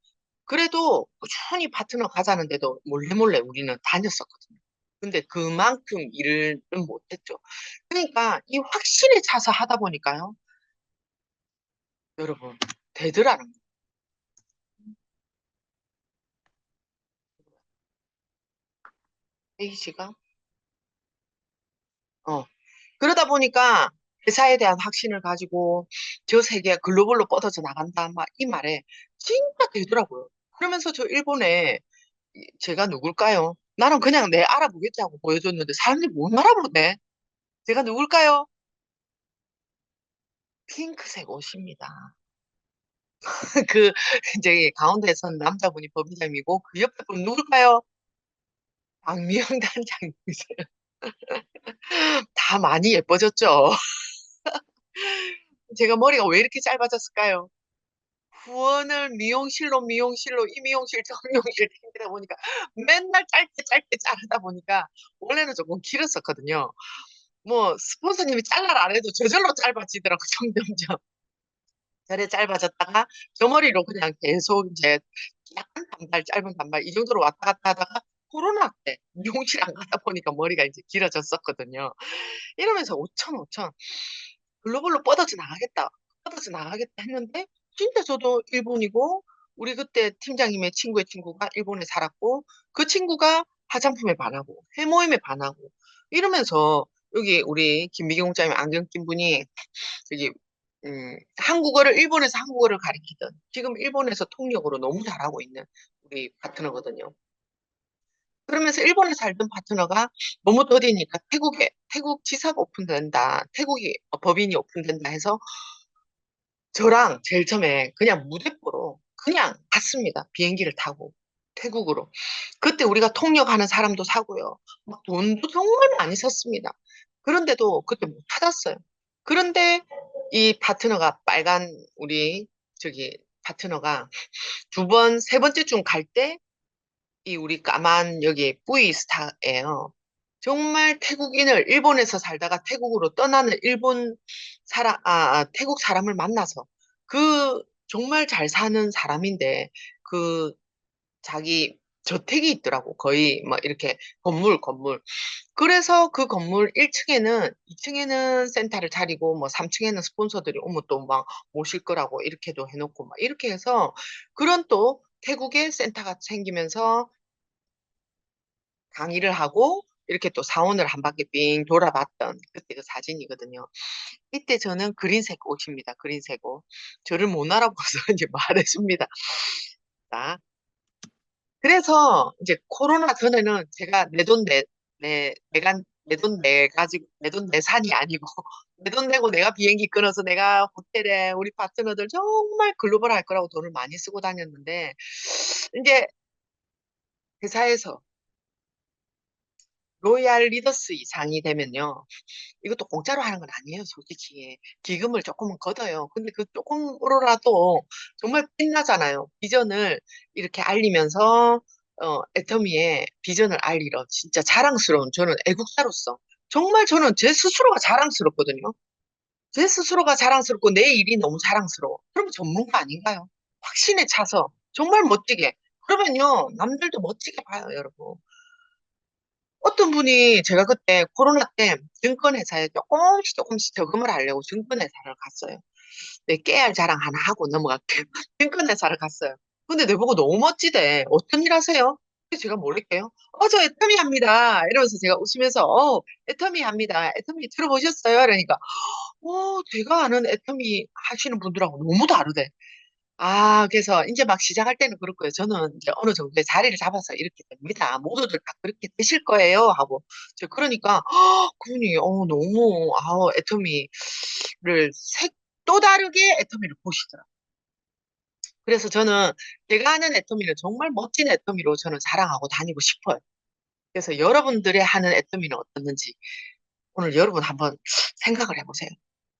그래도 꾸준히 파트너 가자는데도 몰래 몰래 우리는 다녔었거든요. 근데 그만큼 일을 못했죠. 그러니까 이 확신에 차서 하다 보니까요. 여러분 되더라는 거예요. 혜희 씨가 그러다 보니까 회사에 대한 확신을 가지고 저 세계가 글로벌로 뻗어져 나간다 막 이 말에 진짜 되더라고요. 그러면서 저 일본에 제가 누굴까요? 나는 그냥 내 알아보겠다고 보여줬는데 사람들이 못 알아보네. 제가 누굴까요? 핑크색 옷입니다. 그 이제 가운데 선 남자분이 법의장이고 그 옆에 분 누굴까요? 박미영 단장님이세요. 다 많이 예뻐졌죠. 제가 머리가 왜 이렇게 짧아졌을까요? 후원을 미용실로 이 미용실 저 미용실 튕기다 보니까 맨날 짧게 짧게 자르다 보니까 원래는 조금 길었었거든요. 뭐 스폰서님이 잘라라 안 해도 저절로 짧아지더라고 점점점. 저래 짧아졌다가 저 머리로 그냥 계속 이제 약간 단발 짧은 단발 이 정도로 왔다 갔다 하다가 코로나 때 미용실 안 가다 보니까 머리가 이제 길어졌었거든요. 이러면서 5천 글로벌로 뻗어져 나가겠다 했는데 진짜 저도 일본이고 우리 그때 팀장님의 친구의 친구가 일본에 살았고 그 친구가 화장품에 반하고 해모임에 반하고 이러면서 여기 우리 김미경 국장님 안경 낀 분이 저기 한국어를 일본에서 한국어를 가리키던 지금 일본에서 통역으로 너무 잘하고 있는 우리 파트너거든요. 그러면서 일본에 살던 파트너가 너무 더디니까 태국 지사가 오픈된다. 태국이 법인이 오픈된다 해서 저랑 제일 처음에 그냥 무대뽀로 그냥 갔습니다. 비행기를 타고 태국으로. 그때 우리가 통역하는 사람도 사고요. 막 돈도 정말 많이 썼습니다. 그런데도 그때 못 찾았어요. 그런데 이 파트너가 빨간 우리 저기 파트너가 세 번째 중 갈 때 이 우리 까만 여기 V스타예요. 정말 태국인을 일본에서 살다가 태국으로 떠나는 태국 사람을 만나서 그 정말 잘 사는 사람인데 그 자기 저택이 있더라고. 거의 뭐 이렇게 건물. 그래서 그 건물 1층에는 2층에는 센터를 차리고 뭐 3층에는 스폰서들이 오면 또 막 모실 거라고 이렇게도 해놓고 막 이렇게 해서 그런 또 태국에 센터가 생기면서 강의를 하고 이렇게 또 사원을 한 바퀴 삥 돌아봤던 그때 그 사진이거든요. 이때 저는 그린색 옷입니다. 그린색 옷. 저를 못 알아봐서 이제 말해줍니다. 자, 그래서 이제 코로나 전에는 제가 내 돈 내가지고 내 돈 내산이 아니고 내 돈 내고 내가 비행기 끊어서 내가 호텔에 우리 파트너들 정말 글로벌 할 거라고 돈을 많이 쓰고 다녔는데 이제 회사에서 로얄 리더스 이상이 되면요. 이것도 공짜로 하는 건 아니에요, 솔직히. 기금을 조금은 걷어요. 근데 그 조금으로라도 정말 빛나잖아요. 비전을 이렇게 알리면서, 애터미의 비전을 알리러 진짜 자랑스러운 저는 애국자로서 정말 저는 제 스스로가 자랑스럽거든요. 제 스스로가 자랑스럽고 내 일이 너무 자랑스러워. 그러면 전문가 아닌가요? 확신에 차서 정말 멋지게. 그러면요, 남들도 멋지게 봐요, 여러분. 어떤 분이 제가 그때 코로나 때 증권회사에 조금씩 저금을 하려고 증권회사를 갔어요. 내 깨알 자랑 하나 하고 넘어갈게요. 증권회사를 갔어요. 근데 내보고 너무 멋지대. 어떤 일 하세요? 그래서 제가 모를게요. 저 애터미 합니다. 이러면서 제가 웃으면서, 애터미 합니다. 애터미 들어보셨어요? 그러니까, 제가 아는 애터미 하시는 분들하고 너무 다르대. 그래서 이제 막 시작할 때는 그렇고요. 저는 이제 어느 정도의 자리를 잡아서 이렇게 됩니다. 모두들 다 그렇게 되실 거예요. 하고. 그러니까, 그분이, 너무, 애터미를 또 다르게 애터미를 보시더라고요. 그래서 저는 제가 하는 애터미는 정말 멋진 애터미로 저는 자랑하고 다니고 싶어요. 그래서 여러분들의 하는 애터미는 어떻는지 오늘 여러분 한번 생각을 해보세요.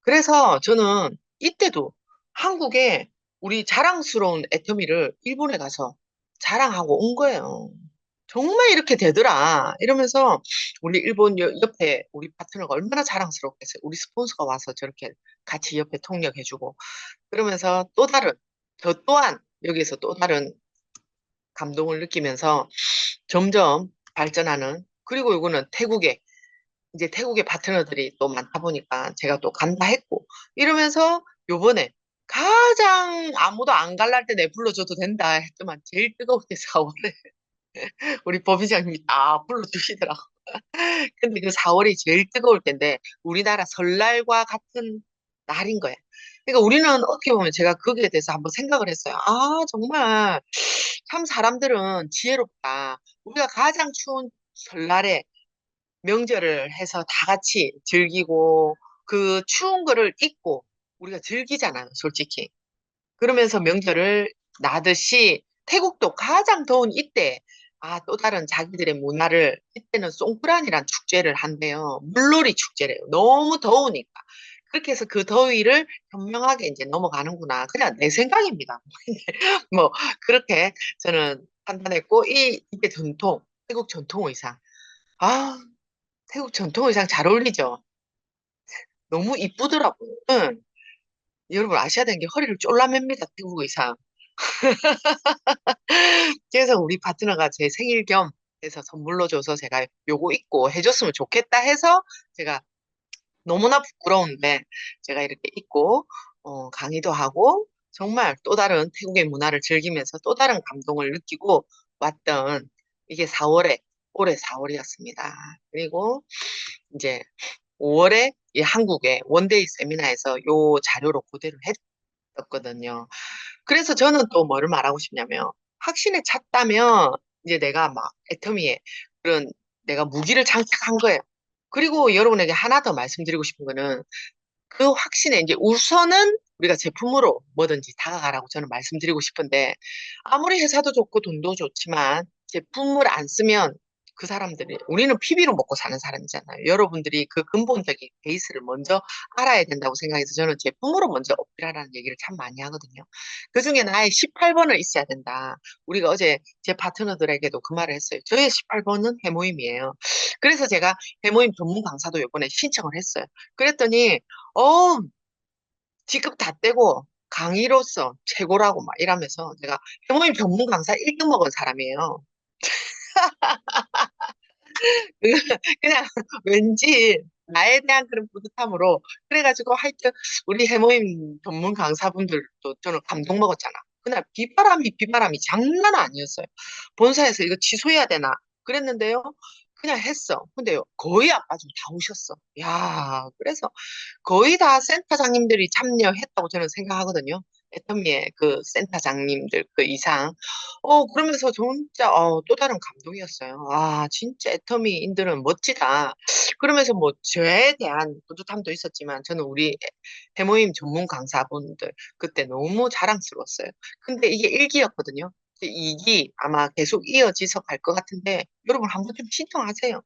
그래서 저는 이때도 한국에 우리 자랑스러운 애터미를 일본에 가서 자랑하고 온 거예요. 정말 이렇게 되더라. 이러면서 우리 일본 옆에 우리 파트너가 얼마나 자랑스럽겠어요. 우리 스폰서가 와서 저렇게 같이 옆에 통역해주고 그러면서 또 다른 저 또한 여기서 또 다른 감동을 느끼면서 점점 발전하는 그리고 이거는 이제 태국의 파트너들이 또 많다 보니까 제가 또 간다 했고 이러면서 요번에 가장 아무도 안 갈랄 때 내 불러줘도 된다 했더만 제일 뜨거울 때 4월에 우리 법인장님이 다 불러주시더라고. 근데 그 4월이 제일 뜨거울 때인데 우리나라 설날과 같은 날인 거야. 그러니까 우리는 어떻게 보면 제가 거기에 대해서 한번 생각을 했어요. 정말 참 사람들은 지혜롭다. 우리가 가장 추운 설날에 명절을 해서 다 같이 즐기고 그 추운 거를 잊고 우리가 즐기잖아요, 솔직히. 그러면서 명절을 나듯이 태국도 가장 더운 이때 또 다른 자기들의 문화를 이때는 송크란이란 축제를 한대요. 물놀이 축제래요. 너무 더우니까. 그렇게 해서 그 더위를 현명하게 이제 넘어가는구나. 그냥 내 생각입니다. 뭐 그렇게 저는 판단했고 이게 태국 전통 의상. 아, 태국 전통 의상 잘 어울리죠. 너무 이쁘더라고요. 응. 여러분 아셔야 되는 게 허리를 쫄라맵니다. 태국 의상. 그래서 우리 파트너가 제 생일 겸 해서 선물로 줘서 제가 요거 입고 해줬으면 좋겠다 해서 제가 너무나 부끄러운데 제가 이렇게 입고 강의도 하고 정말 또 다른 태국의 문화를 즐기면서 또 다른 감동을 느끼고 왔던 이게 올해 4월이었습니다. 그리고 이제 5월에 이 한국의 원데이 세미나에서 요 자료로 그대로 했었거든요. 그래서 저는 또 뭐를 말하고 싶냐면 확신에 찼다면 이제 내가 막 애터미에 그런 내가 무기를 장착한 거예요. 그리고 여러분에게 하나 더 말씀드리고 싶은 거는 그 확신에 이제 우선은 우리가 제품으로 뭐든지 다가가라고 저는 말씀드리고 싶은데 아무리 회사도 좋고 돈도 좋지만 제품을 안 쓰면 그 사람들이 우리는 PB로 먹고 사는 사람이잖아요. 여러분들이 그 근본적인 베이스를 먼저 알아야 된다고 생각해서 저는 제품으로 먼저 어필하라는 얘기를 참 많이 하거든요. 그중에 나의 18번을 있어야 된다. 우리가 어제 제 파트너들에게도 그 말을 했어요. 저의 18번은 해모임이에요. 그래서 제가 해모임 전문 강사도 이번에 신청을 했어요. 그랬더니 어, 직급 다 떼고 강의로서 최고라고 막 이러면서 내가 해모임 전문 강사 1등 먹은 사람이에요. 그냥 왠지 나에 대한 그런 뿌듯함으로 그래가지고 하여튼 우리 해모임 전문 강사분들도 저는 감동 먹었잖아. 그날 비바람이 장난 아니었어요. 본사에서 이거 취소해야 되나 그랬는데요. 그냥 했어. 근데 거의 안 빠지고 다 오셨어. 야, 그래서 거의 다 센터장님들이 참여했다고 저는 생각하거든요. 애터미의 그 센터장님들 그 이상. 그러면서 진짜, 또 다른 감동이었어요. 진짜 애터미인들은 멋지다. 그러면서 뭐, 저에 대한 뿌듯함도 있었지만, 저는 우리 해모임 전문 강사분들, 그때 너무 자랑스러웠어요. 근데 이게 1기였거든요. 2기 아마 계속 이어지서 갈 것 같은데, 여러분 한번 좀 신청하세요.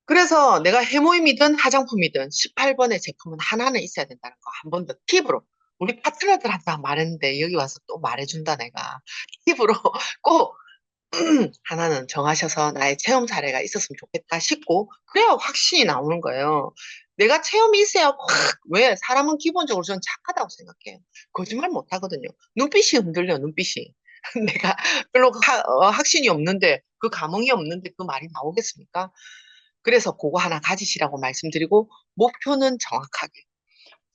그래서 내가 해모임이든 화장품이든 18번의 제품은 하나는 있어야 된다는 거 한 번 더 팁으로 우리 파트너들한테 말했는데 여기 와서 또 말해준다 내가 팁으로 꼭 하나는 정하셔서 나의 체험 사례가 있었으면 좋겠다 싶고 그래야 확신이 나오는 거예요. 내가 체험이 있어야 왜 사람은 기본적으로 저는 착하다고 생각해요. 거짓말 못 하거든요. 눈빛이 흔들려 눈빛이. 내가 별로 확신이 없는데 그 감흥이 없는데 그 말이 나오겠습니까? 그래서 그거 하나 가지시라고 말씀드리고 목표는 정확하게.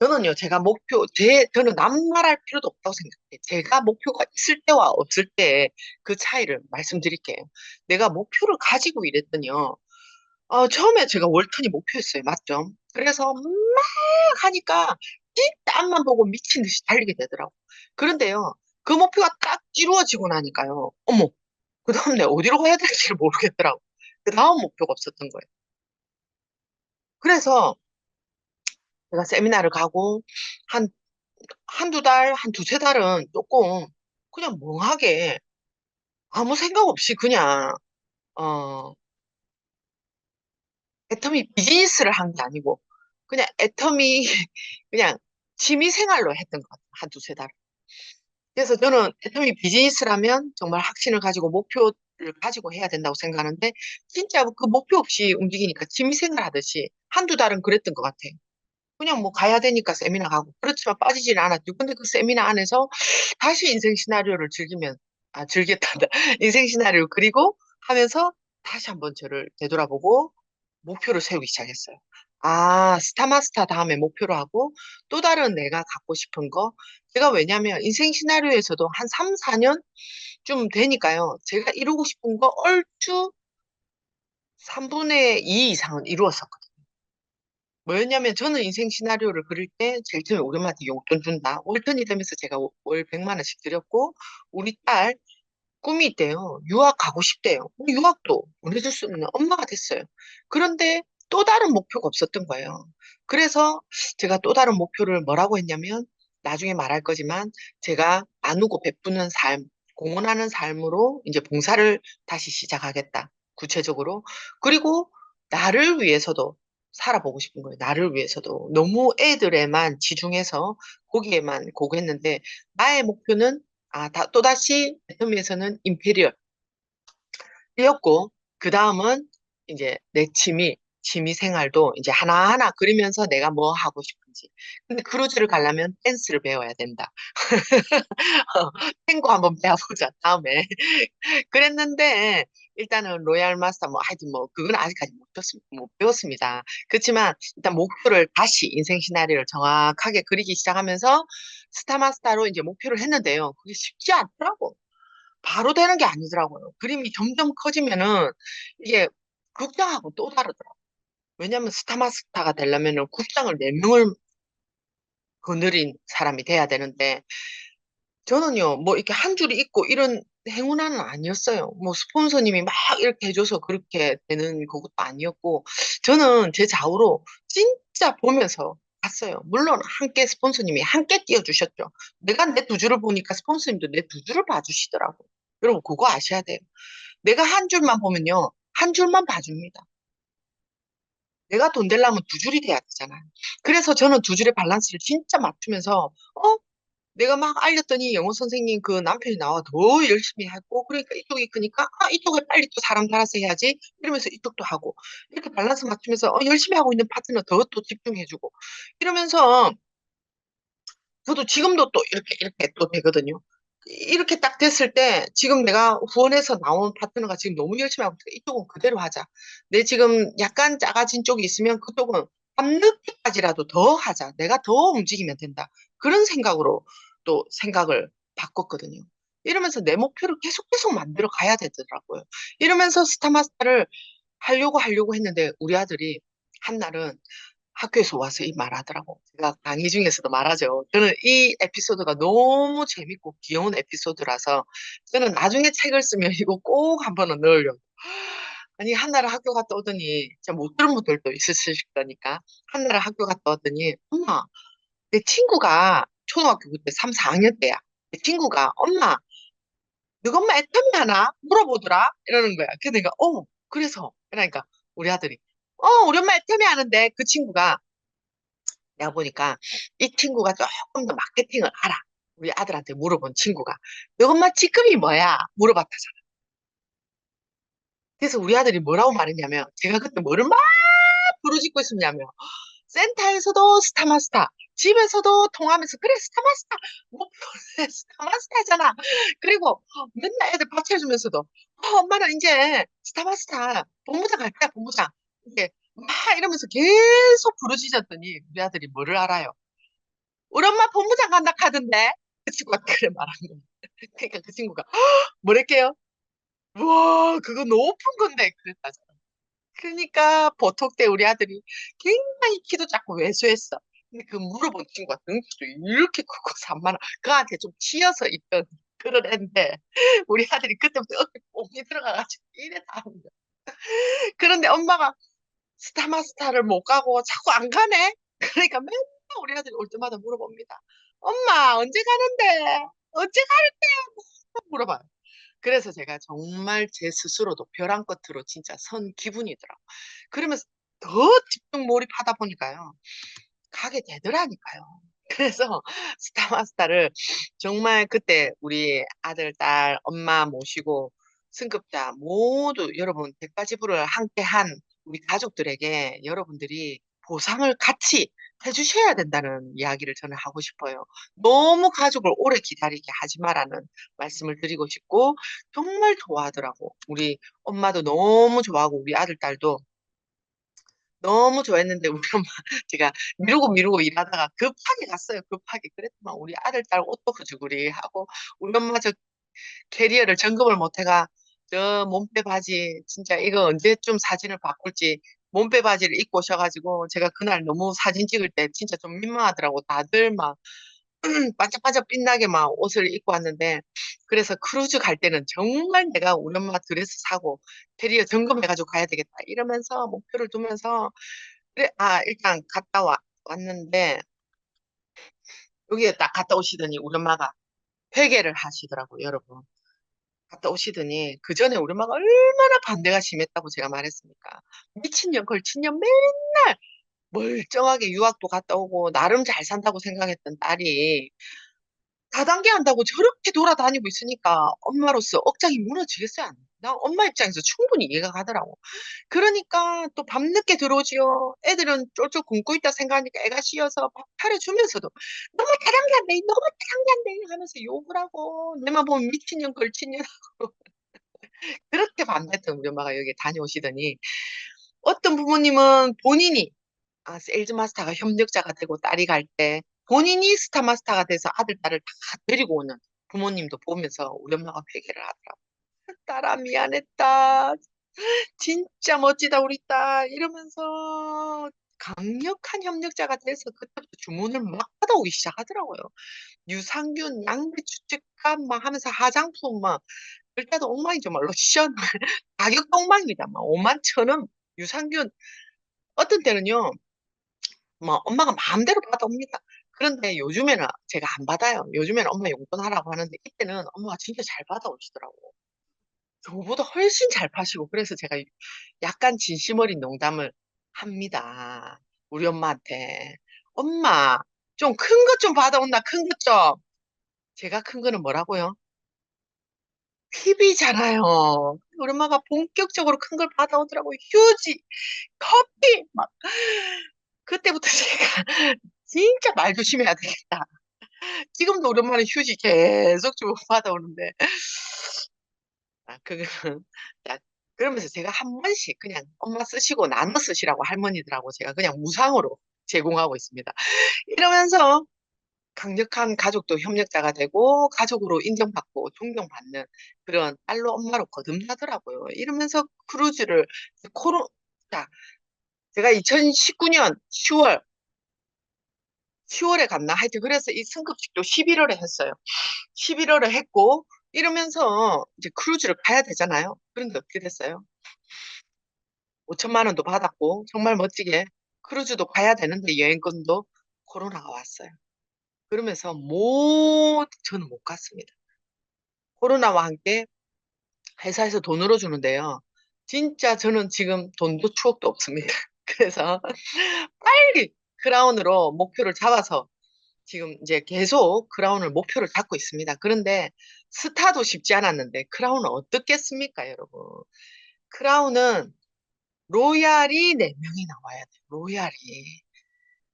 저는요, 저는 남 말할 필요도 없다고 생각해요. 제가 목표가 있을 때와 없을 때 그 차이를 말씀드릴게요. 내가 목표를 가지고 일했더니요, 처음에 제가 월턴이 목표였어요. 맞죠? 그래서 막 하니까 진짜 앞만 보고 미친 듯이 달리게 되더라고. 그런데요, 그 목표가 딱 이루어지고 나니까요, 어머, 그 다음 내 어디로 가야 될지를 모르겠더라고. 그 다음 목표가 없었던 거예요. 그래서 제가 세미나를 가고, 한, 한두 달, 한 두세 달은 조금, 그냥 멍하게, 아무 생각 없이 그냥, 어, 애터미 비즈니스를 한 게 아니고, 그냥 애터미, 그냥 취미 생활로 했던 것 같아요. 한 두세 달. 그래서 저는 애터미 비즈니스라면 정말 확신을 가지고 목표를 가지고 해야 된다고 생각하는데, 진짜 그 목표 없이 움직이니까 취미 생활 하듯이 한두 달은 그랬던 것 같아요. 그냥 뭐 가야 되니까 세미나 가고 그렇지만 빠지지는 않았죠. 근데 그 세미나 안에서 다시 인생 시나리오를 즐겼단다. 인생 시나리오를 그리고 하면서 다시 한번 저를 되돌아보고 목표를 세우기 시작했어요. 스타마스터 다음에 목표로 하고 또 다른 내가 갖고 싶은 거. 제가 왜냐면 인생 시나리오에서도 한 3, 4년쯤 되니까요. 제가 이루고 싶은 거 얼추 3분의 2 이상은 이루었었거든요. 뭐였냐면 저는 인생 시나리오를 그릴 때 제일 처음에 우리 엄마한테 용돈 준다. 월턴이 되면서 제가 월 100만 원씩 드렸고 우리 딸 꿈이 있대요. 유학 가고 싶대요. 유학도 보내줄 수 없는 엄마가 됐어요. 그런데 또 다른 목표가 없었던 거예요. 그래서 제가 또 다른 목표를 뭐라고 했냐면 나중에 말할 거지만 제가 나누고 베푸는 삶, 공헌하는 삶으로 이제 봉사를 다시 시작하겠다. 구체적으로. 그리고 나를 위해서도 살아보고 싶은 거예요. 나를 위해서도. 너무 애들에만 지중해서 거기에만 고겠는데 나의 목표는 또다시 애터미에서는 임페리얼이었고, 그 다음은 이제 내 취미 생활도 이제 하나하나 그리면서 내가 뭐 하고 싶은지. 근데 크루즈를 가려면 댄스를 배워야 된다. 탱고 한번 배워보자, 다음에. 그랬는데, 일단은 로얄 마스터, 뭐, 하여튼 뭐, 그건 아직까지 못 배웠습니다. 그렇지만, 일단 목표를 다시 인생 시나리오를 정확하게 그리기 시작하면서, 스타마스터로 이제 목표를 했는데요. 그게 쉽지 않더라고. 바로 되는 게 아니더라고요. 그림이 점점 커지면은, 이게 국장하고 또 다르더라고요. 왜냐면 스타마스터가 되려면은 국장을 4명을 거느린 사람이 돼야 되는데, 저는요, 뭐 이렇게 한 줄이 있고 이런 행운아는 아니었어요. 뭐 스폰서님이 막 이렇게 해줘서 그렇게 되는 그것도 아니었고, 저는 제 좌우로 진짜 보면서 봤어요. 물론 함께 스폰서님이 함께 띄워주셨죠. 내가 내 두 줄을 보니까 스폰서님도 내 두 줄을 봐주시더라고요. 여러분, 그거 아셔야 돼요. 내가 한 줄만 보면요, 한 줄만 봐줍니다. 내가 돈 되려면 두 줄이 돼야 되잖아요. 그래서 저는 두 줄의 밸런스를 진짜 맞추면서, 내가 막 알렸더니 영어 선생님 그 남편이 나와 더 열심히 하고 그러니까 이쪽이 크니까 이쪽을 빨리 또 사람 달아서 해야지 이러면서 이쪽도 하고 이렇게 밸런스 맞추면서 열심히 하고 있는 파트너 더 또 집중해주고 이러면서 저도 지금도 또 이렇게 또 되거든요. 이렇게 딱 됐을 때 지금 내가 후원해서 나온 파트너가 지금 너무 열심히 하고 있으니까 이쪽은 그대로 하자. 내 지금 약간 작아진 쪽이 있으면 그쪽은 밤늦게까지라도 더 하자. 내가 더 움직이면 된다. 그런 생각으로 또 생각을 바꿨거든요. 이러면서 내 목표를 계속 만들어 가야 되더라고요. 이러면서 스타마스터를 하려고 했는데 우리 아들이 한날은 학교에서 와서 이 말하더라고. 제가 강의 중에서도 말하죠. 저는 이 에피소드가 너무 재밌고 귀여운 에피소드라서 저는 나중에 책을 쓰면 이거 꼭 한 번은 넣으려고. 아니, 한나라 학교 갔다 오더니, 진짜 못 들은 분들도 있으실 거니까. 한나라 학교 갔다 오더니, 엄마, 내 친구가 초등학교 그때 3, 4학년 때야. 내 친구가, 엄마, 너가 엄마 애터미 하나? 물어보더라? 이러는 거야. 그래서 내가, 그래서. 그러니까 우리 아들이, 우리 엄마 애터미 하는데 그 친구가 내가 보니까 이 친구가 조금 더 마케팅을 알아. 우리 아들한테 물어본 친구가. 너 엄마 직급이 뭐야? 물어봤다잖아. 그래서 우리 아들이 뭐라고 말했냐면, 제가 그때 뭐를 막 부르짖고 있었냐면, 센터에서도 스타마스터, 집에서도 통하면서, 그래, 스타마스터, 뭐, 스타마스터잖아. 그리고 맨날 애들 밥 차려주면서도, 엄마는 이제 스타마스터, 본부장 갈 거야, 본부장. 이게 막 이러면서 계속 부르짖었더니, 우리 아들이 뭐를 알아요? 우리 엄마 본부장 간다 카던데. 그 친구가 그래 말한 거야. 그러니까 그 친구가 뭐랄게요? 와, 그거 높은 건데 그랬다잖아. 그러니까 보통 때 우리 아들이 굉장히 키도 작고 왜소했어. 근데 그 물어본 친구가 등치도 이렇게 크고 산만한 그한테 좀 치여서 있던 그런 애인데 우리 아들이 그때부터 어깨 뽕이 들어가가지고 이래 다 하는 거야. 그런데 엄마가 스타마스타를 못 가고 자꾸 안 가네? 그러니까 맨날 우리 아들이 올 때마다 물어봅니다. 엄마, 언제 가는데? 언제 갈때? 물어봐요. 그래서 제가 정말 제 스스로도 벼랑 끝으로 진짜 선 기분이더라고요. 그러면서 더 집중 몰입하다 보니까요. 가게 되더라니까요. 그래서 스타마스타를 정말 그때 우리 아들, 딸, 엄마 모시고 승급자 모두 여러분 대가지불을 함께한 우리 가족들에게 여러분들이 보상을 같이 해주셔야 된다는 이야기를 저는 하고 싶어요. 너무 가족을 오래 기다리게 하지 마라는 말씀을 드리고 싶고 정말 좋아하더라고. 우리 엄마도 너무 좋아하고 우리 아들, 딸도 너무 좋아했는데 우리 엄마 제가 미루고 일하다가 급하게 갔어요. 급하게. 그랬더만 우리 아들, 딸 옷도 허주구리 하고 우리 엄마 저 캐리어를 점검을 못 해가 저 몸빼 바지 진짜 이거 언제쯤 사진을 바꿀지 몸빼 바지를 입고 오셔가지고 제가 그날 너무 사진 찍을 때 진짜 좀 민망하더라고. 다들 막 반짝반짝 빛나게 막 옷을 입고 왔는데 그래서 크루즈 갈 때는 정말 내가 우리 엄마 드레스 사고 캐리어 점검해가지고 가야 되겠다 이러면서 목표를 두면서 그래 일단 왔는데 여기에 딱 갔다 오시더니 우리 엄마가 회개를 하시더라고요, 여러분. 갔다 오시더니 그 전에 우리 엄마가 얼마나 반대가 심했다고 제가 말했습니까? 미친년 걸친년 맨날 멀쩡하게 유학도 갔다 오고 나름 잘 산다고 생각했던 딸이 다단계 한다고 저렇게 돌아다니고 있으니까 엄마로서 억장이 무너지겠어요? 안? 나 엄마 입장에서 충분히 이해가 가더라고. 그러니까 또 밤늦게 들어오지요. 애들은 쫄쫄 굶고 있다 생각하니까 애가 씌어서 밥 차려주면서도 너무 다단계한데, 너무 다단계한데 하면서 욕을 하고 내만 보면 미친년 걸친년 하고 그렇게 반대했던 우리 엄마가 여기 다녀오시더니 어떤 부모님은 본인이 세일즈 마스터가 협력자가 되고 딸이 갈 때 본인이 스타 마스터가 돼서 아들, 딸을 다 데리고 오는 부모님도 보면서 우리 엄마가 회개를 하더라고. 딸아, 미안했다. 진짜 멋지다, 우리 딸. 이러면서 강력한 협력자가 돼서 그때부터 주문을 막 받아오기 시작하더라고요. 유산균, 양배추 즙감 막 하면서 화장품 막, 글자도 엉망이죠. 막 로션. 가격도 엉망입니다. 막 5만 천 원. 유산균. 어떤 때는요. 뭐 엄마가 마음대로 받아옵니다. 그런데 요즘에는 제가 안 받아요. 요즘에는 엄마 용돈 하라고 하는데 이때는 엄마가 진짜 잘 받아오시더라고. 저보다 훨씬 잘 파시고 그래서 제가 약간 진심 어린 농담을 합니다. 우리 엄마한테. 엄마, 좀 큰 것 좀 받아온나, 큰 것 좀. 제가 큰 거는 뭐라고요? TV잖아요. 우리 엄마가 본격적으로 큰 걸 받아오더라고요. 휴지, 커피, 막. 그때부터 제가 진짜 말 조심해야 되겠다. 지금도 우리 엄마는 휴지 계속 주고 받아오는데, 그거는, 자, 그러면서 제가 한 번씩 그냥 엄마 쓰시고 나눠 쓰시라고 할머니들하고 제가 그냥 무상으로 제공하고 있습니다. 이러면서 강력한 가족도 협력자가 되고, 가족으로 인정받고 존경받는 그런 딸로 엄마로 거듭나더라고요. 이러면서 크루즈를, 자, 제가 2019년 10월에 갔나? 하여튼 그래서 이 승급식도 11월에 했어요. 11월에 했고 이러면서 이제 크루즈를 가야 되잖아요. 그런데 어떻게 됐어요? 5천만 원도 받았고 정말 멋지게 크루즈도 가야 되는데 여행권도 코로나가 왔어요. 그러면서 저는 못 갔습니다. 코로나와 함께 회사에서 돈으로 주는데요. 진짜 저는 지금 돈도 추억도 없습니다. 그래서 빨리 크라운으로 목표를 잡아서 지금 이제 계속 크라운을 목표를 잡고 있습니다. 그런데 스타도 쉽지 않았는데 크라운은 어떻겠습니까, 여러분? 크라운은 로얄이 4명이 나와야 돼요. 로얄이.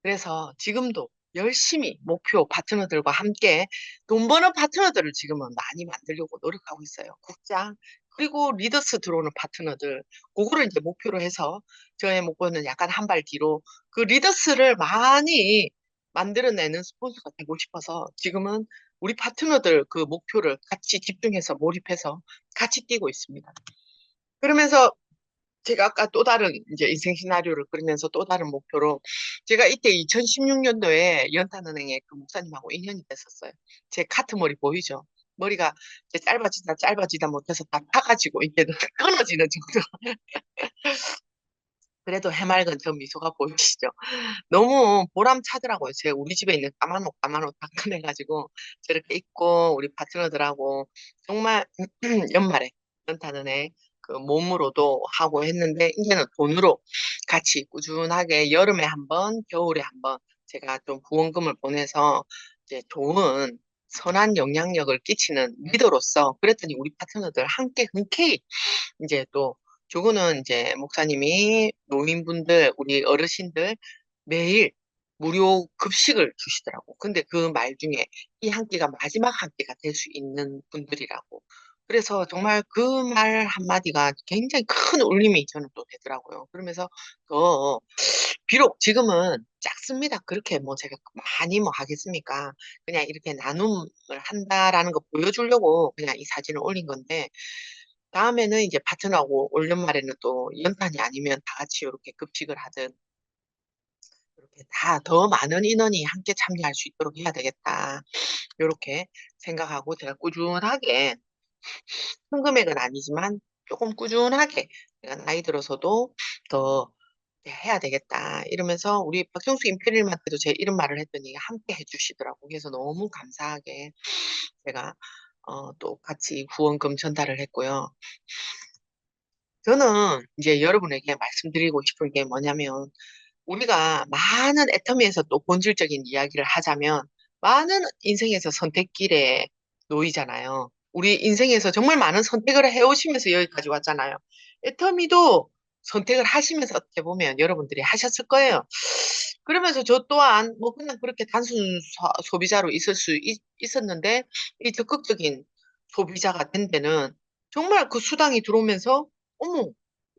그래서 지금도 열심히 목표 파트너들과 함께 돈 버는 파트너들을 지금은 많이 만들려고 노력하고 있어요. 국장, 그리고 리더스 들어오는 파트너들, 그거를 이제 목표로 해서 저의 목표는 약간 한 발 뒤로 그 리더스를 많이 만들어내는 스폰서가 되고 싶어서 지금은 우리 파트너들 그 목표를 같이 집중해서 몰입해서 같이 뛰고 있습니다. 그러면서 제가 아까 또 다른 이제 인생 시나리오를 그리면서 또 다른 목표로 제가 이때 2016년도에 연탄은행에 그 목사님하고 인연이 됐었어요. 제 카트 머리 보이죠? 머리가 이제 짧아지다 못해서 다 타가지고 이게 끊어지는 정도. 그래도 해맑은 저 미소가 보이시죠? 너무 보람차더라고요. 제 우리 집에 있는 까만 옷 다 꺼내가지고 저렇게 입고 우리 파트너들하고 정말 연말에 연탄은행 그 몸으로도 하고 했는데 이제는 돈으로 같이 꾸준하게 여름에 한 번, 겨울에 한 번 제가 좀 후원금을 보내서 이제 좋은 선한 영향력을 끼치는 리더로서 그랬더니 우리 파트너들 함께 흔쾌히 이제 또 저거는 이제 목사님이 노인분들, 우리 어르신들 매일 무료 급식을 주시더라고. 근데 그 말 중에 이 한 끼가 마지막 한 끼가 될 수 있는 분들이라고. 그래서 정말 그 말 한마디가 굉장히 큰 울림이 저는 또 되더라고요. 그러면서 더 비록 지금은 작습니다. 그렇게 뭐 제가 많이 뭐 하겠습니까? 그냥 이렇게 나눔을 한다라는 거 보여주려고 그냥 이 사진을 올린 건데 다음에는 이제 파트너하고 올 연말에는 또 연탄이 아니면 다 같이 요렇게 급식을 하든 이렇게 다 더 많은 인원이 함께 참여할 수 있도록 해야 되겠다. 요렇게 생각하고 제가 꾸준하게 큰 금액은 아니지만 조금 꾸준하게 내가 나이 들어서도 더 해야 되겠다. 이러면서 우리 박형수 임페리얼한테도 제 이런 말을 했더니 함께 해 주시더라고. 그래서 너무 감사하게 제가 또 같이 후원금 전달을 했고요. 저는 이제 여러분에게 말씀드리고 싶은 게 뭐냐면 우리가 많은 애터미에서 또 본질적인 이야기를 하자면 많은 인생에서 선택길에 놓이잖아요. 우리 인생에서 정말 많은 선택을 해 오시면서 여기까지 왔잖아요. 애터미도 선택을 하시면서 어떻게 보면 여러분들이 하셨을 거예요. 그러면서 저 또한 뭐 그냥 그렇게 단순 소비자로 있을 수 있었는데 이 적극적인 소비자가 된 데는 정말 그 수당이 들어오면서 '어머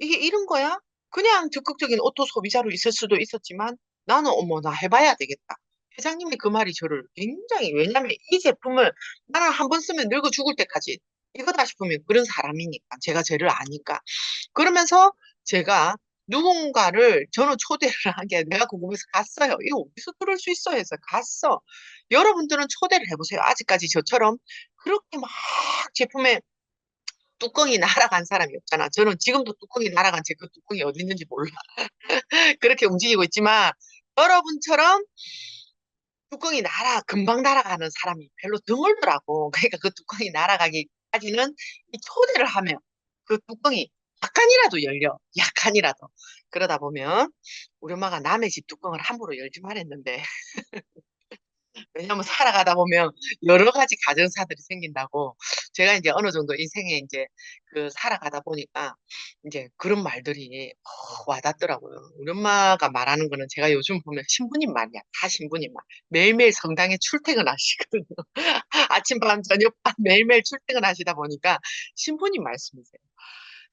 이게 이런 거야?' 그냥 적극적인 오토 소비자로 있을 수도 있었지만 나는 '어머 나 해 봐야 되겠다.' 회장님의 그 말이 저를 굉장히 왜냐하면 이 제품을 나는 한 번 쓰면 늙어 죽을 때까지 이거다 싶으면 그런 사람이니까 제가 쟤를 아니까. 그러면서 제가 누군가를 저는 초대를 한 게 내가 궁금해서 갔어요. '이거 어디서 들을 수 있어?' 해서 갔어. 여러분들은 초대를 해 보세요. 아직까지 저처럼 그렇게 막 제품에 뚜껑이 날아간 사람이 없잖아. 저는 지금도 뚜껑이 날아간 제 그 뚜껑이 어디 있는지 몰라. 그렇게 움직이고 있지만 여러분처럼 뚜껑이 금방 날아가는 사람이 별로 드물더라고. 그러니까 그 뚜껑이 날아가기까지는 이 초대를 하면 그 뚜껑이 약간이라도 열려. 약간이라도. 그러다 보면 우리 엄마가 남의 집 뚜껑을 함부로 열지 말았는데 왜냐면 살아가다 보면 여러 가지 가정사들이 생긴다고. 제가 인제 어느 정도 인생에 인제 그 살아가다 보니까 인제 그런 말들이 와닿더라고요. 우리 엄마가 말하는 거는 제가 요즘 보면 신부님 말이야. 다 신부님 말. 매일매일 성당에 출퇴근하시거든요. 아침, 밤, 저녁, 밤 매일매일 출퇴근하시다 보니까 신부님 말씀이세요.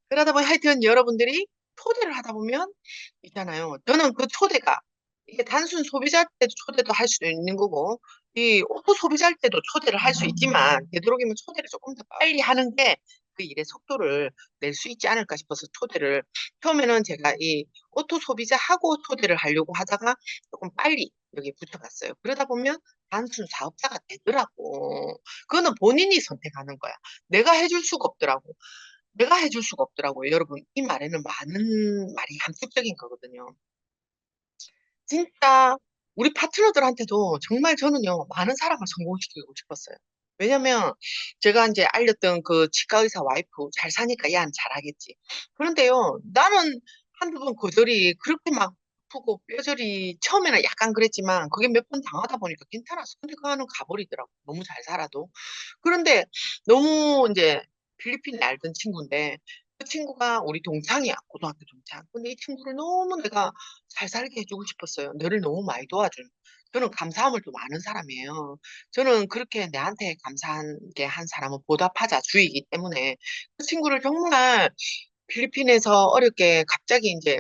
그러다 보니 하여튼 여러분들이 초대를 하다 보면 있잖아요. 저는 그 초대가 이게 단순 소비자일 때도 초대도 할 수 있는 거고 이 오토 소비자일 때도 초대를 할 수 있지만 되도록이면 초대를 쪼끔 더 빨리 하는 게 그 일의 속도를 낼 수 있지 않을까 싶어서 초대를 처음에는 제가 이 오토 소비자하고 초대를 하려고 하다가 쪼끔 빨리 여기 붙여봤어요. 그러다 보면 단순 사업자가 되더라고. 그거는 본인이 선택하는 거야. 내가 해줄 수가 없더라고. 내가 해줄 수가 없더라고요. 여러분 이 말에는 많은 말이 함축적인 거거든요. 진짜 우리 파트너들한테도 정말 저는요 많은 사람을 성공시키고 싶었어요. 왜냐면 제가 인제 알렸던 그 치과 의사 와이프 잘 사니까 얘는 잘하겠지. 그런데요 나는 한두 번 거절이 그렇게 막 아프고 뼈저리 처음에는 약간 그랬지만 그게 몇 번 당하다 보니까 괜찮았어. 근데 그 애는 가버리더라고 너무 잘 살아도. 그런데 너무 인제 필리핀에 알던 친구인데 그 친구가 우리 동창이야 고등학교 동창. 근데 이 친구를 너무 내가 잘 살게 해 주고 싶었어요. 너를 너무 많이 도와준. 저는 감사함을 좀 아는 사람이에요. 저는 그렇게 내한테 감사하게 한 사람은 보답하자 주의이기 때문에 그 친구를 정말 필리핀에서 어렵게 갑자기 인제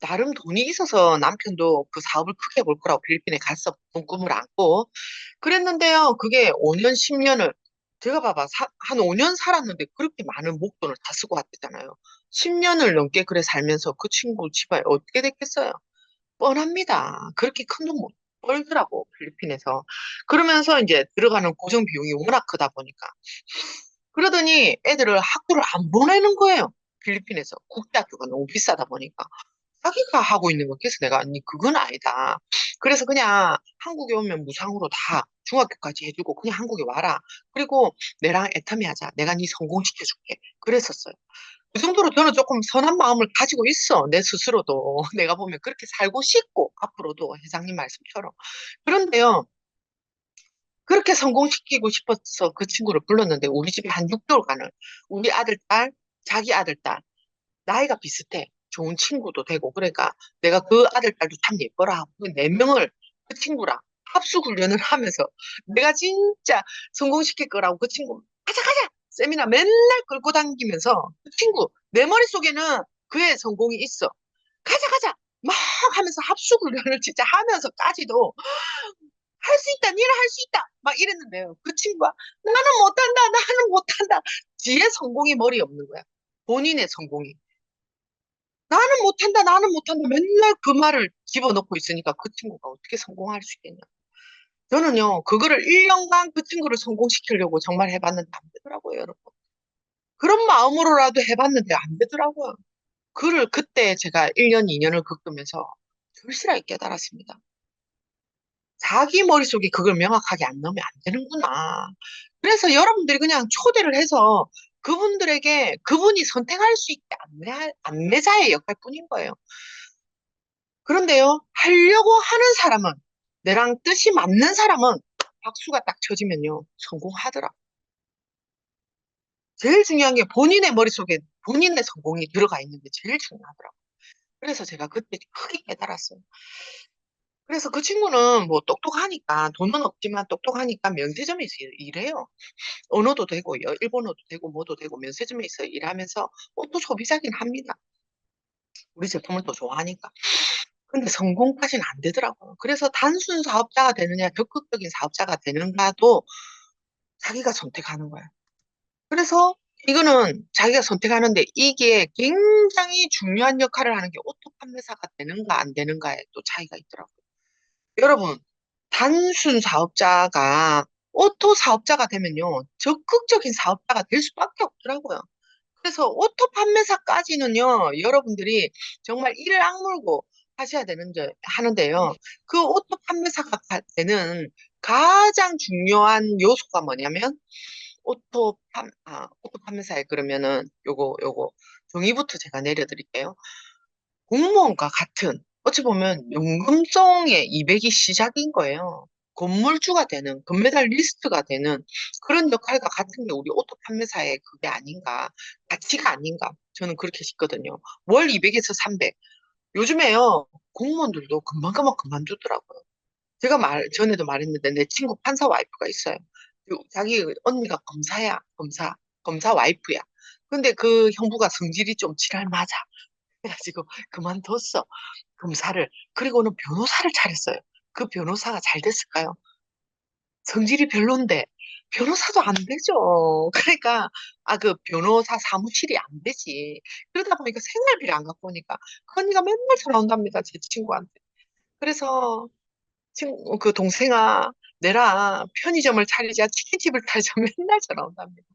나름 돈이 있어서 남편도 그 사업을 크게 볼 거라고 필리핀에 갔어. 꿈을 안고. 그랬는데요. 그게 5년, 10년을, 제가 봐봐. 한 5년 살았는데 그렇게 많은 목돈을 다 쓰고 왔대잖아요. 10년을 넘게 그래 살면서 그 친구 집안이 어떻게 됐겠어요? 뻔합니다. 그렇게 큰 돈 못 벌더라고, 필리핀에서. 그러면서 이제 들어가는 고정 비용이 워낙 크다 보니까. 그러더니 애들을 학교를 안 보내는 거예요. 필리핀에서. 국제학교가 너무 비싸다 보니까. 자기가 하고 있는 거. 그래서 내가, 아니, 그건 아니다. 그래서 그냥 한국에 오면 무상으로 다 중학교까지 해주고 그냥 한국에 와라. 그리고 내랑 애터미 하자. 내가 네 성공시켜줄게. 그랬었어요. 그 정도로 저는 조금 선한 마음을 가지고 있어. 내 스스로도. 내가 보면 그렇게 살고 싶고, 앞으로도 회장님 말씀처럼. 그런데요, 그렇게 성공시키고 싶어서 그 친구를 불렀는데, 우리 집에 한 6개월간을, 우리 아들, 딸, 자기 아들, 딸, 나이가 비슷해. 좋은 친구도 되고, 그러니까 내가 그 아들, 딸도 참 예뻐라 하고, 그 4명을 그 친구랑 합숙 훈련을 하면서 내가 진짜 성공시킬 거라고 그 친구, 가자, 가자! 세미나 맨날 끌고 다니면서 그 친구, 내 머릿속에는 그의 성공이 있어. 가자, 가자! 막 하면서 합숙 훈련을 진짜 하면서까지도 할 수 있다, 니는 할 수 있다! 막 이랬는데요. 그 친구가 나는 못한다, 나는 못한다. 지의 성공이 머리에 없는 거야. 본인의 성공이. 나는 못한다, 나는 못한다. 맨날 그 말을 집어넣고 있으니까 그 친구가 어떻게 성공할 수 있겠냐. 저는요, 그거를 1년간 그 친구를 성공시키려고 정말 해봤는데 안 되더라고요, 여러분. 그런 마음으로라도 해봤는데 안 되더라고요. 그를 그때 제가 1년, 2년을 겪으면서 절실하게 깨달았습니다. 자기 머릿속에 그걸 명확하게 안 넣으면 안 되는구나. 그래서 여러분들이 그냥 초대를 해서 그분들에게 그분이 선택할 수 있게 안내자의 역할뿐인 거예요. 그런데요, 하려고 하는 사람은, 내랑 뜻이 맞는 사람은 박수가 딱 쳐지면요, 성공하더라. 제일 중요한 게 본인의 머릿속에 본인의 성공이 들어가 있는 게 제일 중요하더라고. 그래서 제가 그때 크게 깨달았어요. 그래서 그 친구는 뭐 똑똑하니까, 돈은 없지만 똑똑하니까 면세점에서 일해요. 언어도 되고, 일본어도 되고, 뭐도 되고, 면세점에서 일하면서 또 소비자긴 합니다. 우리 제품을 또 좋아하니까. 근데 성공까지는 안 되더라고요. 그래서 단순 사업자가 되느냐, 적극적인 사업자가 되는가도 자기가 선택하는 거야. 그래서 이거는 자기가 선택하는데 이게 굉장히 중요한 역할을 하는 게 오토 판매사가 되는가 안 되는가에 또 차이가 있더라고요. 여러분, 단순 사업자가 오토 사업자가 되면요, 적극적인 사업자가 될 수밖에 없더라고요. 그래서 오토 판매사까지는요, 여러분들이 정말 이를 악물고 하셔야 하는데요. 그 오토 판매사가 되는 가장 중요한 요소가 뭐냐면, 오토 판매사에 그러면은 요거 종이부터 제가 내려드릴게요. 공무원과 같은, 어찌 보면 연금성의 200이 시작인 거예요. 건물주가 되는, 금메달 리스트가 되는 그런 역할과 같은 게 우리 오토 판매사의 그게 아닌가, 가치가 아닌가, 저는 그렇게 싶거든요. 월 200에서 300. 요즘에요, 공무원들도 금방금방 그만두더라고요. 제가 전에도 말했는데, 내 친구 판사 와이프가 있어요. 자기 언니가 검사야, 검사 와이프야. 근데 그 형부가 성질이 좀 지랄 맞아. 그래가지고 그만뒀어. 검사를. 그리고는 변호사를 차렸어요. 그 변호사가 잘 됐을까요? 성질이 별론데 변호사도 안 되죠. 그러니까 그 변호사 사무실이 안 되지. 그러다 보니까 생활비를 안 갖고 오니까 그 언니가 맨날 전화 온답니다. 제 친구한테. 그래서 그 동생아, 내라 편의점을 차리자, 치킨집을 차리자 맨날 전화 온답니다.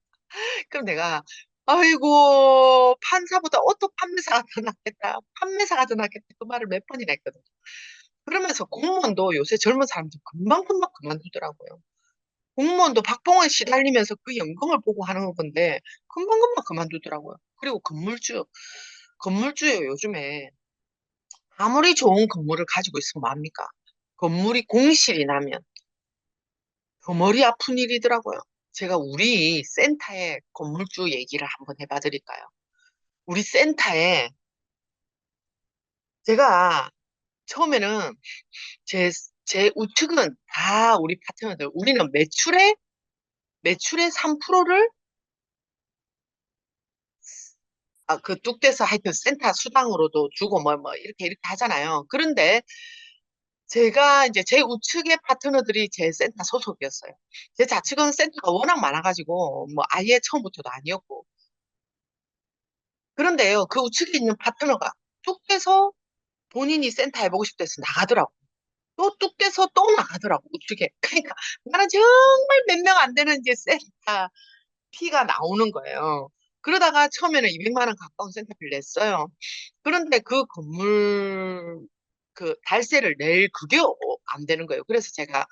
그럼 내가, 아이고, 판사보다 오토 판매사가 더 낫겠다. 판매사가 더 낫겠다. 그 말을 몇 번이나 했거든요. 그러면서 공무원도 요새 젊은 사람들 금방금방 그만두더라고요. 공무원도 박봉에 시달리면서 그 연금을 보고 하는 건데, 금방금방 그만두더라고요. 그리고 건물주요, 요즘에. 아무리 좋은 건물을 가지고 있으면 뭐합니까? 건물이 공실이 나면 더 머리 아픈 일이더라고요. 제가 우리 센터의 건물주 얘기를 한번 해봐 드릴까요? 우리 센터에 제가 처음에는 제, 제 우측은 다 우리 파트너들, 우리는 매출의 3%를 그 뚝 떼서 하여튼 센터 수당으로도 주고 뭐 이렇게 하잖아요. 그런데 제가 이제 제 우측의 파트너들이 제 센터 소속이었어요. 제 좌측은 센터가 워낙 많아가지고 뭐 아예 처음부터도 아니었고. 그런데요, 그 우측에 있는 파트너가 뚝 떼서 본인이 센터 해보고 싶다 해서 나가더라고. 또 뚝 떼서 또 나가더라고, 우측에. 그러니까 나는 정말 몇 명 안 되는 이제 센터 피가 나오는 거예요. 그러다가 처음에는 200만 원 가까운 센터비를 냈어요. 그런데 그 건물 그 달세를 낼 그게 안 되는 거예요. 그래서 제가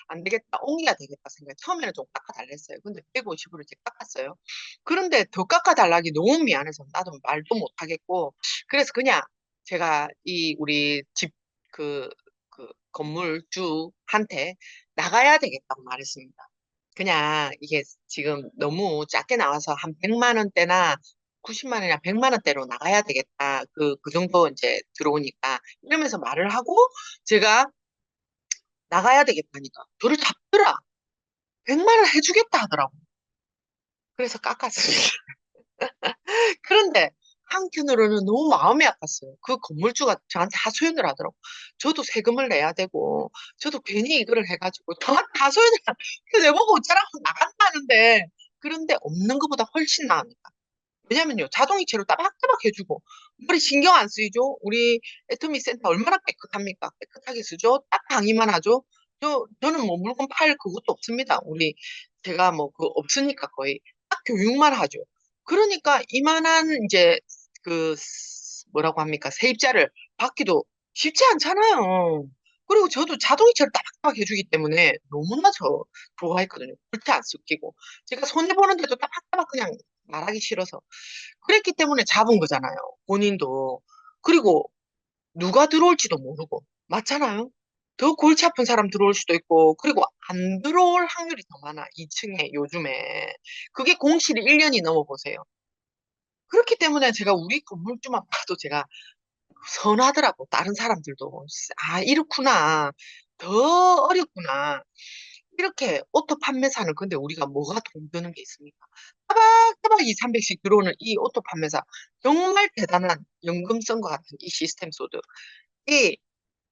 안 되겠다, 옮겨야 되겠다 생각. 처음에는 좀 깎아달라 했어요. 근데 150으로 제가 깎았어요. 그런데 더 깎아달라기 너무 미안해서 나도 말도 못 하겠고, 그래서 그냥 제가 이 우리 집 그, 그 건물주한테 나가야 되겠다고 말했습니다. 그냥 이게 지금 너무 작게 나와서 한 100만 원대나 90만 원이나 100만 원대로 나가야 되겠다. 그 정도 이제 들어오니까. 이러면서 말을 하고 제가 나가야 되겠다니까. 저를 잡더라. 100만 원 해주겠다 하더라고. 그래서 깎았어요. 그런데 한편으로는 너무 마음이 아팠어요. 그 건물주가 저한테 하소연을 하더라고. 저도 세금을 내야 되고, 저도 괜히 이거를 해가지고, 저한테 하소연을, 내보고 어쩌라고 나간다는데, 그런데 없는 것보다 훨씬 나으니까. 왜냐면요, 자동이체로 따박따박 해주고, 머리 신경 안 쓰이죠? 우리 애터미 센터 얼마나 깨끗합니까? 깨끗하게 쓰죠? 딱 강의만 하죠? 저는 뭐 물건 팔 그것도 없습니다. 제가 뭐 그 없으니까 거의. 딱 교육만 하죠. 그러니까 이만한 이제 그, 뭐라고 합니까? 세입자를 받기도 쉽지 않잖아요. 그리고 저도 자동이체를 따박따박 해주기 때문에 너무나 좋아했거든요. 절대 안 습기고. 제가 손해보는데도 따박따박 그냥 말하기 싫어서. 그랬기 때문에 잡은 거잖아요. 본인도. 그리고 누가 들어올지도 모르고. 맞잖아요? 더 골치 아픈 사람 들어올 수도 있고, 그리고 안 들어올 확률이 더 많아. 2층에 요즘에. 그게 공실이 1년이 넘어보세요. 그렇기 때문에 제가 우리 건물주만 봐도 제가 선하더라고. 다른 사람들도. 아, 이렇구나. 더 어렵구나. 이렇게 오토 판매사는 근데 우리가 뭐가 돈 드는 게 있습니까? 따박따박 2, 300씩 들어오는 이 오토 판매사. 정말 대단한 연금성과 같은 이 시스템 소득이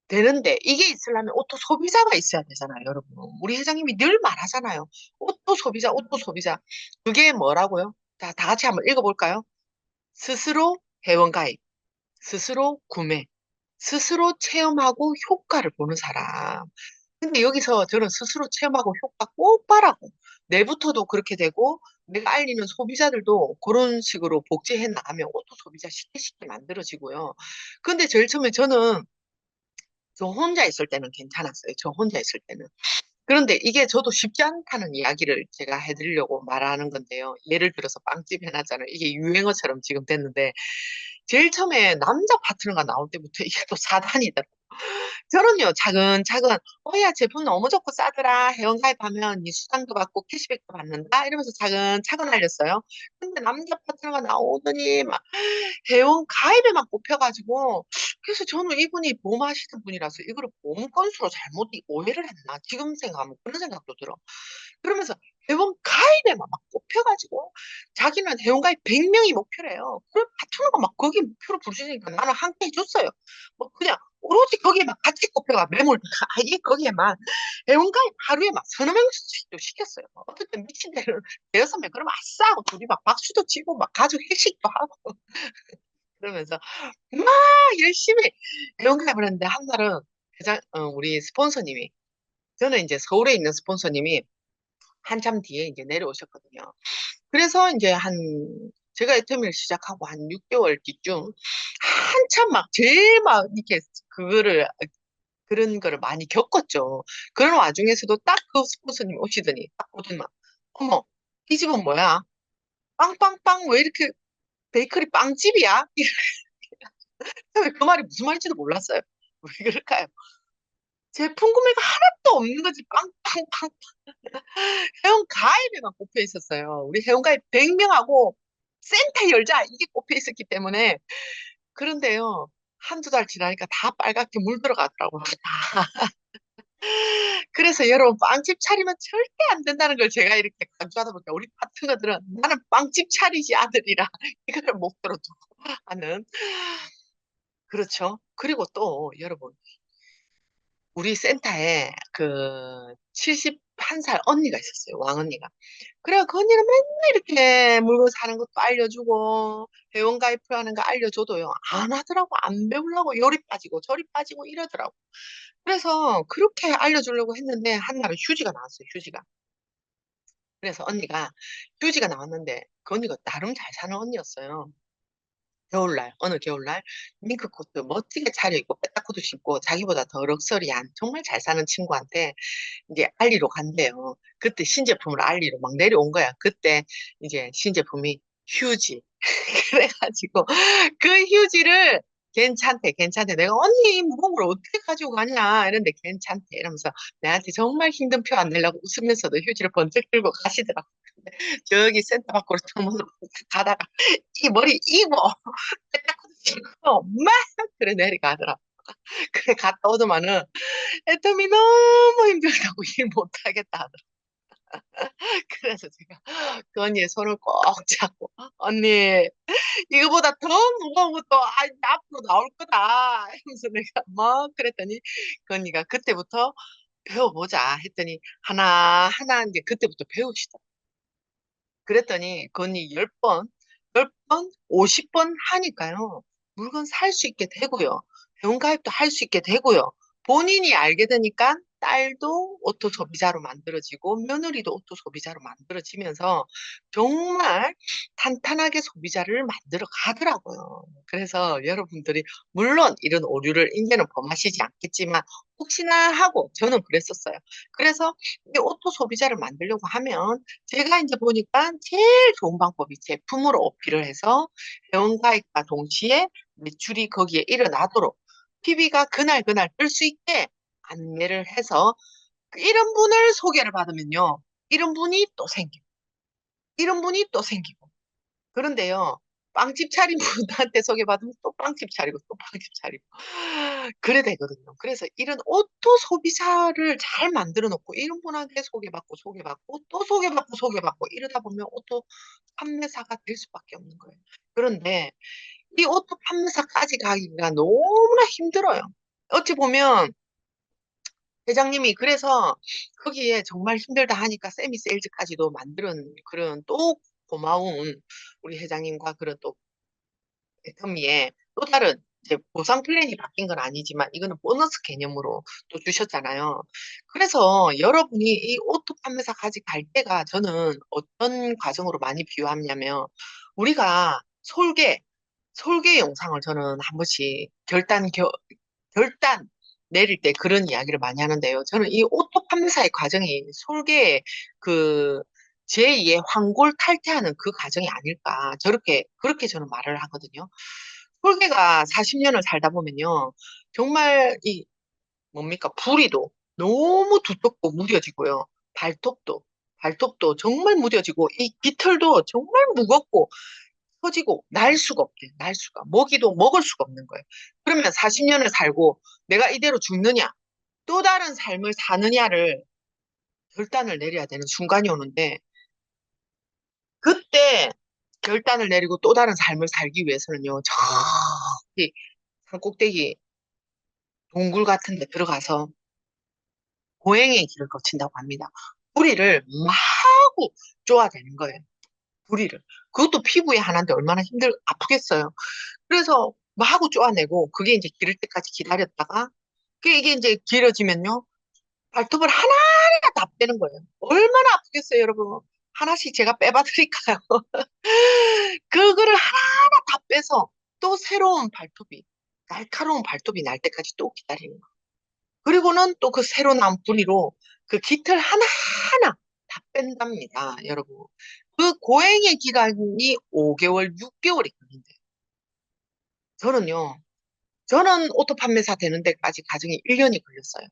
되는데 이게 있으려면 오토 소비자가 있어야 되잖아요, 여러분. 우리 회장님이 늘 말하잖아요. 오토 소비자, 오토 소비자. 그게 뭐라고요? 자, 다 같이 한번 읽어볼까요? 스스로 회원가입, 스스로 구매, 스스로 체험하고 효과를 보는 사람. 근데 여기서 저는 스스로 체험하고 효과 꼭 봐라고. 내부터도 그렇게 되고, 내가 알리는 소비자들도 그런 식으로 복제해 나가면 오토 소비자 쉽게 쉽게 만들어지고요. 근데 제일 처음에 저 혼자 있을 때는 괜찮았어요. 저 혼자 있을 때는. 그런데 이게 저도 쉽지 않다는 이야기를 제가 해드리려고 말하는 건데요. 예를 들어서 빵집 해놨잖아요. 이게 유행어처럼 지금 됐는데, 제일 처음에 남자 파트너가 나올 때부터 이게 또 사단이더라고요. 저는요, 차근차근, 야, 제품 너무 좋고 싸더라. 회원가입하면 이 수당도 받고 캐시백도 받는다. 이러면서 차근차근 알렸어요. 근데 남자 파트너가 나오더니 막 회원가입에만 꼽혀가지고, 그래서 저는 이분이 보험하시는 분이라서 이거를 보험 건수로 잘못 오해를 했나. 지금 생각하면 그런 생각도 들어. 그러면서 회원 가입에만 막 뽑혀가지고 자기는 회원 가입 100명이 목표래요. 그걸 파트너가 막 거기 목표로 부르시니까 나는 함께 해줬어요. 뭐 그냥 오로지 거기에 막 같이 꼽혀가 매몰 아예 거기에만 회원 가입 하루에 막 서너 명씩도 시켰어요. 어떨 때 미친 데는 대여섯 명 그러면 아싸 하고 둘이 막 박수도 치고 막 가족 회식도 하고 그러면서 막 열심히 회원 가입을 했는데 한 달은 우리 스폰서님이 저는 이제 서울에 있는 스폰서님이 한참 뒤에 이제 내려오셨거든요. 그래서 이제 제가 애터미를 시작하고 한 6개월 뒤쯤 한참 막 제일 막 이렇게 그거를, 그런 거를 많이 겪었죠. 그런 와중에서도 딱 그 스폰서님 오시더니 딱 보더니 막, 어머, 이 집은 뭐야? 빵빵빵 왜 이렇게 베이커리 빵집이야? 그 말이 무슨 말인지도 몰랐어요. 왜 그럴까요? 제품 구매가 하나도 없는 거지. 빵빵빵. 회원 가입에만 꼽혀 있었어요. 우리 회원 가입 100명하고 센터 열자 이게 꼽혀 있었기 때문에 그런데요. 한두 달 지나니까 다 빨갛게 물들어가더라고요. 그래서 여러분 빵집 차리면 절대 안 된다는 걸 제가 이렇게 강조하다 보니까 우리 파트너들은 나는 빵집 차리지 아들이라 이걸 목표로 두고 하는 그렇죠. 그리고 또 여러분 우리 센터에 그 71살 언니가 있었어요. 왕언니가. 그래 그 언니는 맨날 이렇게 물건 사는 것도 알려주고 회원 가입하는 거 알려줘도요. 안 하더라고. 안 배우려고 요리 빠지고 저리 빠지고 이러더라고. 그래서 그렇게 알려주려고 했는데 한날은 휴지가 나왔어요. 휴지가. 그래서 언니가 휴지가 나왔는데 그 언니가 나름 잘 사는 언니였어요. 겨울날, 어느 겨울날 밍크코트 멋지게 차려입고 빼딱코트 신고 자기보다 더 럭셔리한 정말 잘 사는 친구한테 이제 알리러 간대요. 그때 신제품을 알리러 막 내려온 거야. 그때 이제 신제품이 휴지. 그래가지고 그 휴지를 괜찮대, 괜찮대. 내가 언니 이 무거운 걸 어떻게 가지고 가냐 이런데 괜찮대 이러면서 내한테 정말 힘든 표 안 내려고 웃으면서도 휴지를 번쩍 들고 가시더라고. 저기 센터 밖으로 정문으로 가다가 이 머리 이고 빼딱코트 신고 막 그래 내려가더라. 그래 갔다 오더만은 애터미 너무 힘들다고 일 못하겠다 하더라. 그래서 제가 그 언니의 손을 꼭 잡고 언니 이거보다 더 무거운 것도 앞으로 나올 거다 이러면서 내가 막 그랬더니 그 언니가 그때부터 배워보자 했더니 하나하나 이제 그때부터 배우시더라고요. 그랬더니 그 언니 10번, 10번, 50번 하니까요. 물건 살 수 있게 되고요. 회원가입도 할 수 있게 되고요. 본인이 알게 되니까 딸도 오토 소비자로 만들어지고 며느리도 오토 소비자로 만들어지면서 정말 탄탄하게 소비자를 만들어 가더라고요. 그래서 여러분들이 물론 이런 오류를 이제는 범하시지 않겠지만 혹시나 하고 저는 그랬었어요. 그래서 이 오토 소비자를 만들려고 하면 제가 이제 보니까 제일 좋은 방법이 제품으로 어필을 해서 회원가입과 동시에 매출이 거기에 일어나도록 PB가 그날 뜰 수 있게 안내를 해서 이런 분을 소개를 받으면요. 이런 분이 또 생기고, 이런 분이 또 생기고. 그런데요. 빵집 차린 분한테 소개받으면 또 빵집 차리고 또 빵집 차리고 그래 되거든요. 그래서 이런 오토 소비자를 잘 만들어 놓고 이런 분한테 소개받고 또 소개받고 이러다 보면 오토 판매사가 될 수밖에 없는 거예요. 그런데 이 오토 판매사까지 가기가 너무나 힘들어요. 어찌 보면 회장님이 그래서 거기에 정말 힘들다 하니까 세미 세일즈까지도 만드는 그런 또 고마운 우리 회장님과 그런 또 애터미에 또 다른 이제 보상 플랜이 바뀐 건 아니지만 이거는 보너스 개념으로 또 주셨잖아요. 그래서 여러분이 이 오토 판매사까지 갈 때가 저는 어떤 과정으로 많이 비유하냐면 우리가 솔개 영상을 저는 한 번씩 결단 내릴 때 그런 이야기를 많이 하는데요. 저는 이 오토 판매사의 과정이 솔개의 그 제2의 황골 탈퇴하는 그 과정이 아닐까. 그렇게 저는 말을 하거든요. 솔개가 40년을 살다 보면요. 정말 뭡니까? 부리도 너무 두껍고 무뎌지고요. 발톱도 정말 무뎌지고, 이 깃털도 정말 무겁고, 처지고, 날 수가. 먹이도 먹을 수가 없는 거예요. 그러면 40년을 살고, 내가 이대로 죽느냐, 또 다른 삶을 사느냐를 결단을 내려야 되는 순간이 오는데, 그때 결단을 내리고 또 다른 삶을 살기 위해서는요, 저기 산꼭대기 동굴 같은 데 들어가서 고행의 길을 거친다고 합니다. 뿌리를 마구 쪼아대는 거예요. 뿌리를. 그것도 피부에 하나인데 얼마나 아프겠어요. 그래서 마구 쪼아내고 그게 이제 기를 때까지 기다렸다가 이게 이제 길어지면요. 발톱을 하나하나 다 빼는 거예요. 얼마나 아프겠어요, 여러분. 하나씩 제가 빼봐 드릴까요? 그거를 하나하나 다 빼서 또 새로운 날카로운 발톱이 날 때까지 또 기다리는 거예요. 그리고는 또 그 새로 난 뿌리로 그 깃털 하나하나 다 뺀답니다, 여러분. 그 고행의 기간이 5개월, 6개월이 걸린대요. 저는요, 저는 오토 판매사 되는 데까지 과정이 1년이 걸렸어요.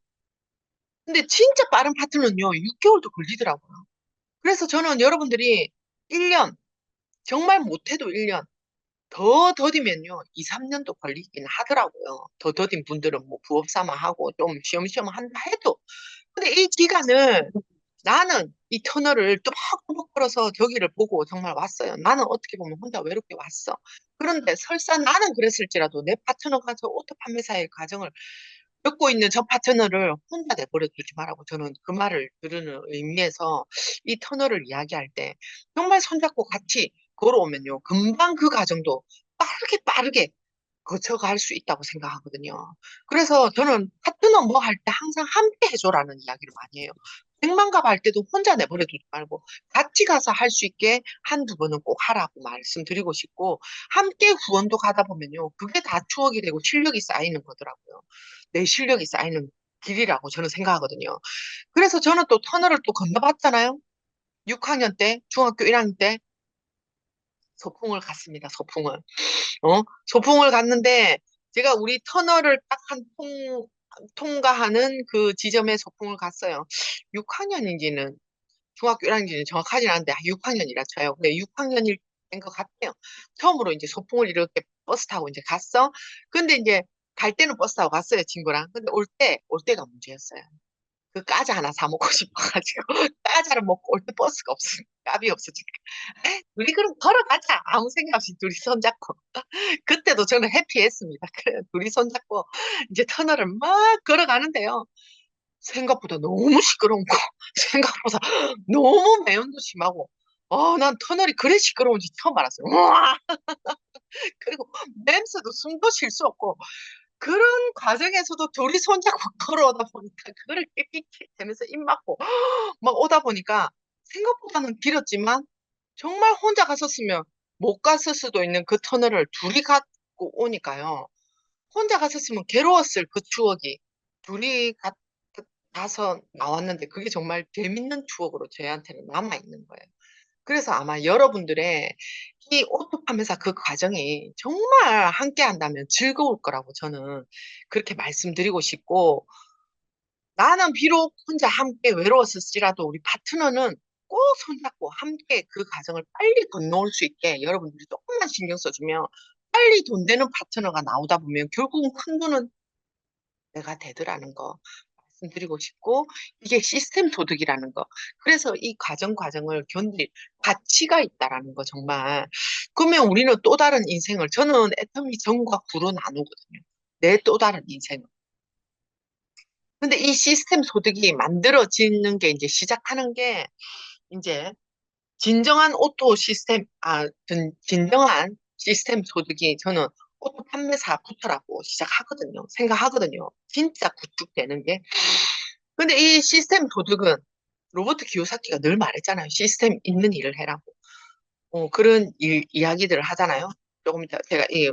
근데 진짜 빠른 파트는요, 6개월도 걸리더라고요. 그래서 저는 여러분들이 1년, 정말 못해도 1년, 더 더디면요, 2, 3년도 걸리긴 하더라고요. 더 더딘 분들은 뭐 부업 삼아 하고 좀 쉬엄쉬엄 한다 해도. 근데 이 기간을 나는 이 터널을 또박또박 걸어서 저기를 보고 정말 왔어요. 나는 어떻게 보면 혼자 외롭게 왔어. 그런데 설사 나는 그랬을지라도 내 파트너가 저 오토 판매사의 과정을 겪고 있는 저 파트너를 혼자 내버려 두지 말라고 저는 그 말을 들으는 의미에서 이 터널을 이야기할 때 정말 손잡고 같이 걸어오면요. 금방 그 과정도 빠르게 빠르게 거쳐갈 수 있다고 생각하거든요. 그래서 저는 파트너 뭐 할 때 항상 함께 해줘라는 이야기를 많이 해요. 백만갑 할 때도 혼자 내버려 두지 말고 같이 가서 할 수 있게 한두 번은 꼭 하라고 말씀드리고 싶고 함께 후원도 가다 보면요. 그게 다 추억이 되고 실력이 쌓이는 거더라고요. 내 실력이 쌓이는 길이라고 저는 생각하거든요. 그래서 저는 또 터널을 또 건너봤잖아요. 6학년 때, 중학교 1학년 때 소풍을 갔습니다. 소풍을. 소풍을 갔는데 제가 우리 터널을 딱 한 통과하는 그 지점에 소풍을 갔어요. 6학년인지는 중학교 1학년인지는 정확하진 않은데 6학년이라 쳐요. 근데 6학년일 된 것 같아요. 처음으로 이제 소풍을 이렇게 버스 타고 이제 갔어. 근데 이제 갈 때는 버스 타고 갔어요, 친구랑. 근데 올 때가 문제였어요. 그 과자 하나 사 먹고 싶어가지고 과자를 먹고 올 때 버스가 없으니까 값이 없어지니까 우리 그럼 걸어가자 아무 생각 없이 둘이 손잡고 그때도 저는 해피했습니다. 그래 둘이 손잡고 이제 터널을 막 걸어가는데요. 생각보다 너무 시끄러운 거 생각보다 너무 매연도 심하고 난 터널이 그래 시끄러운지 처음 알았어요. 우와! 그리고 냄새도 숨도 쉴 수 없고 그런 과정에서도 둘이 손잡고 걸어오다 보니까 그거를 끽끽 대면서 입 막고 막 오다 보니까 생각보다는 길었지만 정말 혼자 갔었으면 못 갔을 수도 있는 그 터널을 둘이 갖고 오니까요. 혼자 갔었으면 괴로웠을 그 추억이 둘이 가서 나왔는데 그게 정말 재밌는 추억으로 저희한테는 남아있는 거예요. 그래서 아마 여러분들의 이 오토 판매사 그 과정이 정말 함께 한다면 즐거울 거라고 저는 그렇게 말씀드리고 싶고 나는 비록 혼자 함께 외로웠을지라도 우리 파트너는 꼭 손잡고 함께 그 과정을 빨리 건너올 수 있게 여러분들이 조금만 신경 써주면 빨리 돈 되는 파트너가 나오다 보면 결국은 큰 돈은 내가 되더라는 거 말씀드리고 싶고 이게 시스템 소득이라는 거. 그래서 이 과정을 견딜 가치가 있다라는 거 정말. 그러면 우리는 또 다른 인생을 저는 애터미 전과 구로 나누거든요. 내 또 다른 인생을. 근데 이 시스템 소득이 만들어지는 게 이제 시작하는 게 이제 진정한 오토 시스템, 진정한 시스템 소득이 저는 오토 판매사부터라고 시작하거든요. 생각하거든요. 진짜 구축되는 게. 근데 이 시스템 소득은 로버트 기요사키가 늘 말했잖아요. 시스템 있는 일을 해라고. 그런 이야기들을 하잖아요. 조금 이따 제가 이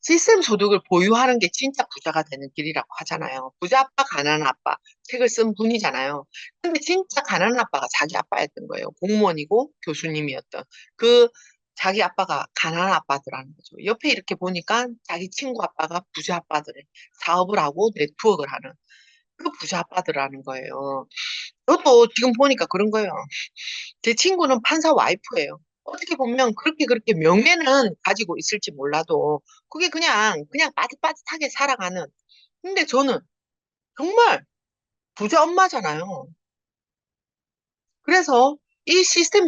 시스템 소득을 보유하는 게 진짜 부자가 되는 길이라고 하잖아요. 부자 아빠, 가난한 아빠. 책을 쓴 분이잖아요. 근데 진짜 가난한 아빠가 자기 아빠였던 거예요. 공무원이고 교수님이었던. 그 자기 아빠가 가난한 아빠더라는 거죠. 옆에 이렇게 보니까 자기 친구 아빠가 부자 아빠들의 사업을 하고 네트워크를 하는 그 부자 아빠들라는 거예요. 저도 지금 보니까 그런 거예요. 제 친구는 판사 와이프예요. 어떻게 보면 그렇게 명예는 가지고 있을지 몰라도 그게 그냥 빠듯빠듯하게 살아가는. 근데 저는 정말 부자 엄마잖아요. 그래서 이 시스템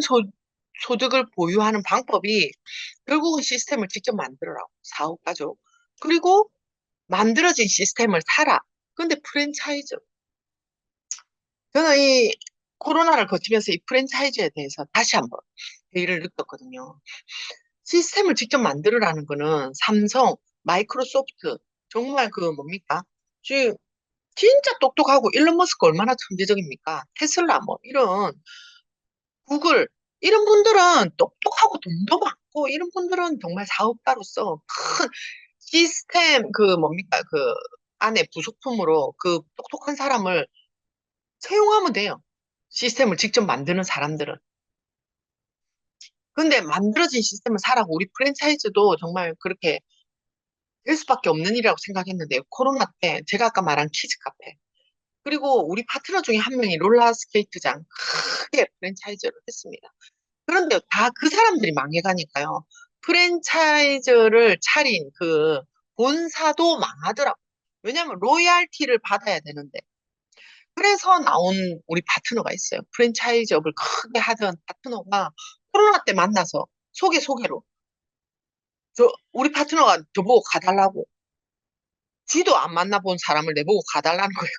소득을 보유하는 방법이 결국은 시스템을 직접 만들어라고. 사업가죠. 그리고 만들어진 시스템을 사라. 근데 프랜차이즈. 저는 이 코로나를 거치면서 이 프랜차이즈에 대해서 다시 한번 회의를 느꼈거든요. 시스템을 직접 만들으라는 거는 삼성, 마이크로소프트, 정말 그 뭡니까? 지금 진짜 똑똑하고 일론 머스크 얼마나 천재적입니까? 테슬라 뭐 이런 구글 이런 분들은 똑똑하고 돈도 많고 이런 분들은 정말 사업가로서 큰 시스템 그 뭡니까? 그 안에 부속품으로 그 똑똑한 사람을 채용하면 돼요. 시스템을 직접 만드는 사람들은. 근데 만들어진 시스템을 사라고 우리 프랜차이즈도 정말 그렇게 될 수밖에 없는 일이라고 생각했는데 코로나 때 제가 아까 말한 키즈 카페 그리고 우리 파트너 중에 한 명이 롤러스케이트장 크게 프랜차이즈를 했습니다. 그런데 다 그 사람들이 망해가니까요. 프랜차이즈를 차린 그 본사도 망하더라고. 왜냐면 로열티를 받아야 되는데. 그래서 나온 우리 파트너가 있어요. 프랜차이즈업을 크게 하던 파트너가 코로나 때 만나서 소개로 우리 파트너가 저보고 가달라고. 지도 안 만나본 사람을 내보고 가달라는 거예요.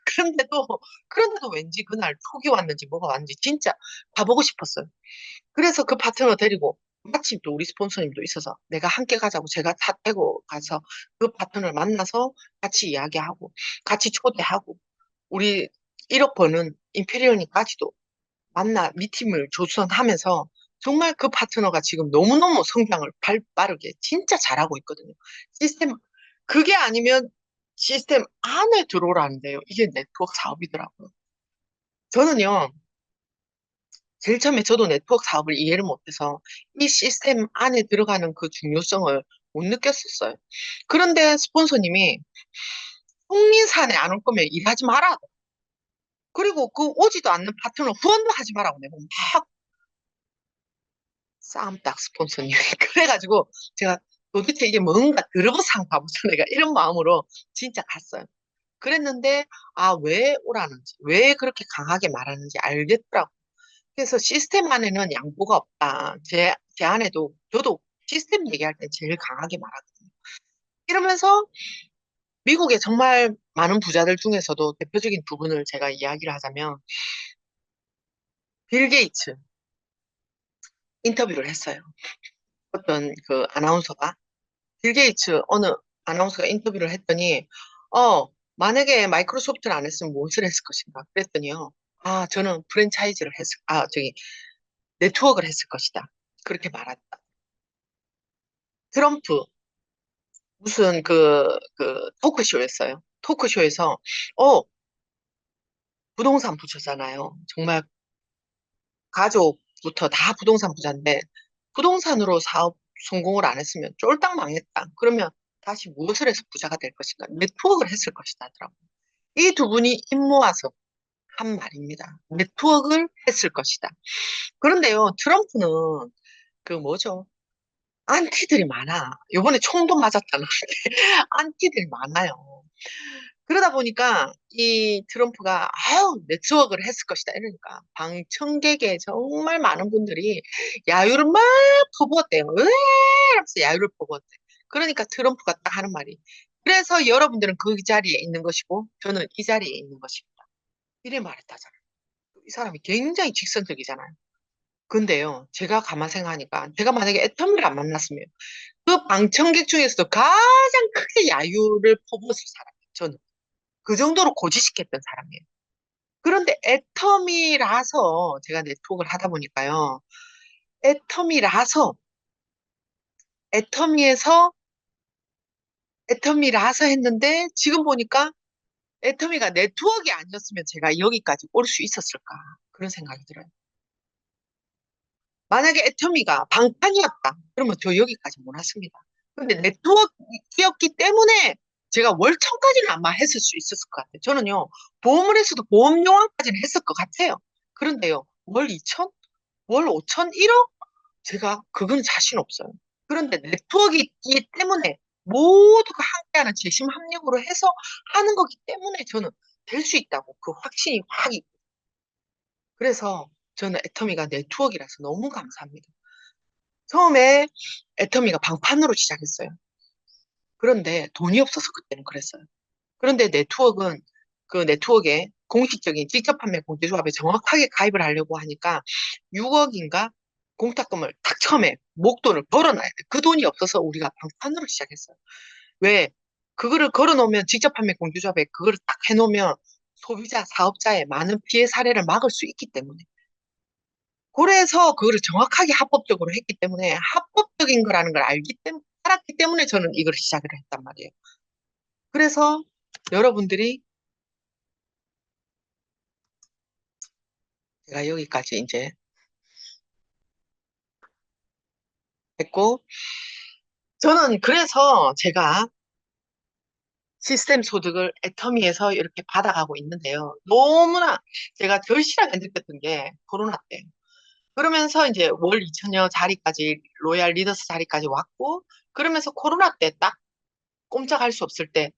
그런데도 왠지 그날 톡이 왔는지 뭐가 왔는지 진짜 가보고 싶었어요. 그래서 그 파트너 데리고 마침 또 우리 스폰서님도 있어서 내가 함께 가자고 제가 차 태고 가서 그 파트너를 만나서 같이 이야기하고 같이 초대하고 우리 1억 버는 임페리얼님까지도 만나 미팅을 조성하면서 정말 그 파트너가 지금 너무너무 성장을 빠르게 진짜 잘하고 있거든요. 시스템, 그게 아니면 시스템 안에 들어오라는데요. 이게 네트워크 사업이더라고요. 저는요, 제일 처음에 저도 네트워크 사업을 이해를 못해서 이 시스템 안에 들어가는 그 중요성을 못 느꼈었어요. 그런데 스폰서님이 홍민산에 안 올 거면 일하지 마라. 그리고 그 오지도 않는 파트너 후원도 하지 마라고 내가 막 쌈딱 스폰서님. 그래가지고 제가 도대체 이게 뭔가 들어보서 한번 가보자 내가 이런 마음으로 진짜 갔어요. 그랬는데 아, 왜 오라는지 왜 그렇게 강하게 말하는지 알겠더라고. 그래서 시스템 안에는 양보가 없다. 제 안에도 저도 시스템 얘기할 때 제일 강하게 말하거든요. 이러면서 미국의 정말 많은 부자들 중에서도 대표적인 두 분을 제가 이야기를 하자면 빌 게이츠 인터뷰를 했어요. 어떤 그 아나운서가 빌 게이츠 어느 아나운서가 인터뷰를 했더니 만약에 마이크로소프트를 안 했으면 무엇을 했을 것인가 그랬더니요. 아, 저는 네트워크를 했을 것이다. 그렇게 말했다. 트럼프 무슨 토크쇼였어요. 토크쇼에서 부동산 부자잖아요. 정말 가족부터 다 부동산 부자인데 부동산으로 사업 성공을 안 했으면 쫄딱 망했다. 그러면 다시 무엇을 해서 부자가 될 것인가? 네트워크를 했을 것이다 하더라고요. 이 두 분이 입 모아서 한 말입니다. 네트워크를 했을 것이다. 그런데요, 트럼프는 그 뭐죠? 안티들이 많아. 요번에 총도 맞았잖아. 안티들이 많아요. 그러다 보니까 이 트럼프가 아유 네트워크를 했을 것이다 이러니까 방청객에 정말 많은 분들이 야유를 막 퍼부었대요. 왜 이러면서 야유를 퍼부었대. 그러니까 트럼프가 딱 하는 말이 그래서 여러분들은 그 자리에 있는 것이고 저는 이 자리에 있는 것입니다. 이래 말했다잖아요. 이 사람이 굉장히 직선적이잖아요. 근데요, 제가 가만 생각하니까 제가 만약에 애터미를 안 만났으면 그 방청객 중에서도 가장 크게 야유를 퍼부었을 사람이에요. 저는. 그 정도로 고지식했던 사람이에요. 그런데 애터미라서 제가 네트워크를 하다 보니까요. 애터미라서 애터미에서 애터미라서 했는데 지금 보니까 애터미가 네트워크가 아니었으면 제가 여기까지 올 수 있었을까 그런 생각이 들어요. 만약에 애터미가 방판이었다 그러면 저 여기까지 못 왔습니다. 근데 네트워크였기 때문에 제가 월천까지는 아마 했을 수 있었을 것 같아요. 저는요 보험을 했어도 보험 요원까지는 했을 것 같아요. 그런데요 월 2천? 월 5천? 1억? 제가 그건 자신 없어요. 그런데 네트워크이기 때문에 모두가 함께하는 재심 합력으로 해서 하는 거기 때문에 저는 될 수 있다고 그 확신이 확 있고. 그래서 저는 애터미가 네트워크라서 너무 감사합니다. 처음에 애터미가 방판으로 시작했어요. 그런데 돈이 없어서 그때는 그랬어요. 그런데 그 네트워크에 공식적인 직접 판매 공제조합에 정확하게 가입을 하려고 하니까 6억인가 공탁금을 딱 처음에 목돈을 걸어놔야 돼. 그 돈이 없어서 우리가 방판으로 시작했어요. 왜? 그거를 걸어놓으면 직접 판매 공제조합에 그거를 딱 해놓으면 소비자, 사업자의 많은 피해 사례를 막을 수 있기 때문에. 그래서 그거를 정확하게 합법적으로 했기 때문에 합법적인 거라는 걸 알았기 때문에 저는 이걸 시작을 했단 말이에요. 그래서 여러분들이 제가 여기까지 이제 했고, 저는 그래서 제가 시스템 소득을 애터미에서 이렇게 받아가고 있는데요. 너무나 제가 절실하게 느꼈던 게 코로나 때. 그러면서 이제 월 2천여 자리까지, 로얄 리더스 자리까지 왔고, 그러면서 코로나 때 딱 꼼짝할 수 없을 때,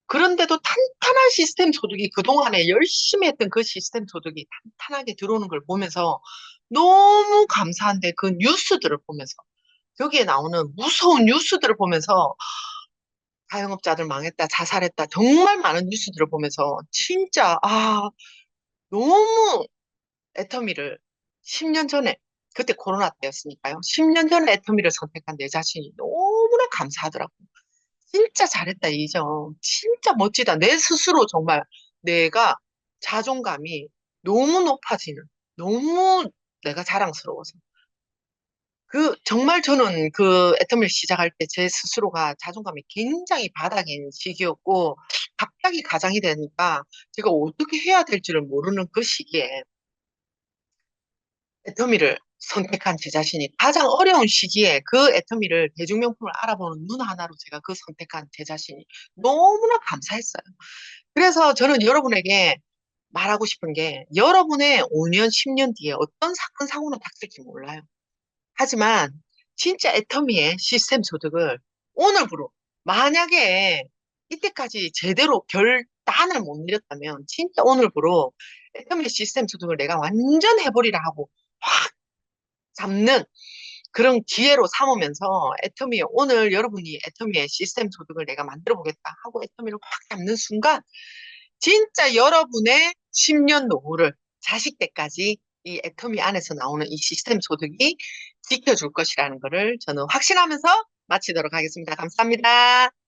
그런데도 탄탄한 시스템 소득이 그동안에 열심히 했던 그 시스템 소득이 탄탄하게 들어오는 걸 보면서 너무 감사한데 그 뉴스들을 보면서, 여기에 나오는 무서운 뉴스들을 보면서 자영업자들 망했다, 자살했다, 정말 많은 뉴스들을 보면서 진짜, 너무 애터미를 10년 전에, 그때 코로나 때였으니까요. 10년 전에 애터미를 선택한 내 자신이 너무나 감사하더라고. 진짜 잘했다, 이점. 진짜 멋지다. 내 스스로 정말 내가 자존감이 너무 높아지는, 너무 내가 자랑스러워서. 정말 저는 그 애터미를 시작할 때 제 스스로가 자존감이 굉장히 바닥인 시기였고, 갑자기 가장이 되니까 제가 어떻게 해야 될지를 모르는 그 시기에 애터미를 선택한 제 자신이, 가장 어려운 시기에 그 애터미를 대중명품을 알아보는 눈 하나로 제가 그 선택한 제 자신이 너무나 감사했어요. 그래서 저는 여러분에게 말하고 싶은 게, 여러분의 5년, 10년 뒤에 어떤 사건, 사고는 닥칠지 몰라요. 하지만 진짜 애터미의 시스템 소득을 오늘부로, 만약에 이때까지 제대로 결단을 못 내렸다면 진짜 오늘부로 애터미의 시스템 소득을 내가 완전 해버리라 하고 확 잡는 그런 기회로 삼으면서, 애터미, 오늘 여러분이 애터미의 시스템 소득을 내가 만들어 보겠다 하고 애터미를 확 잡는 순간, 진짜 여러분의 10년 노후를 자식 때까지 이 애터미 안에서 나오는 이 시스템 소득이 지켜줄 것이라는 것을 저는 확신하면서 마치도록 하겠습니다. 감사합니다.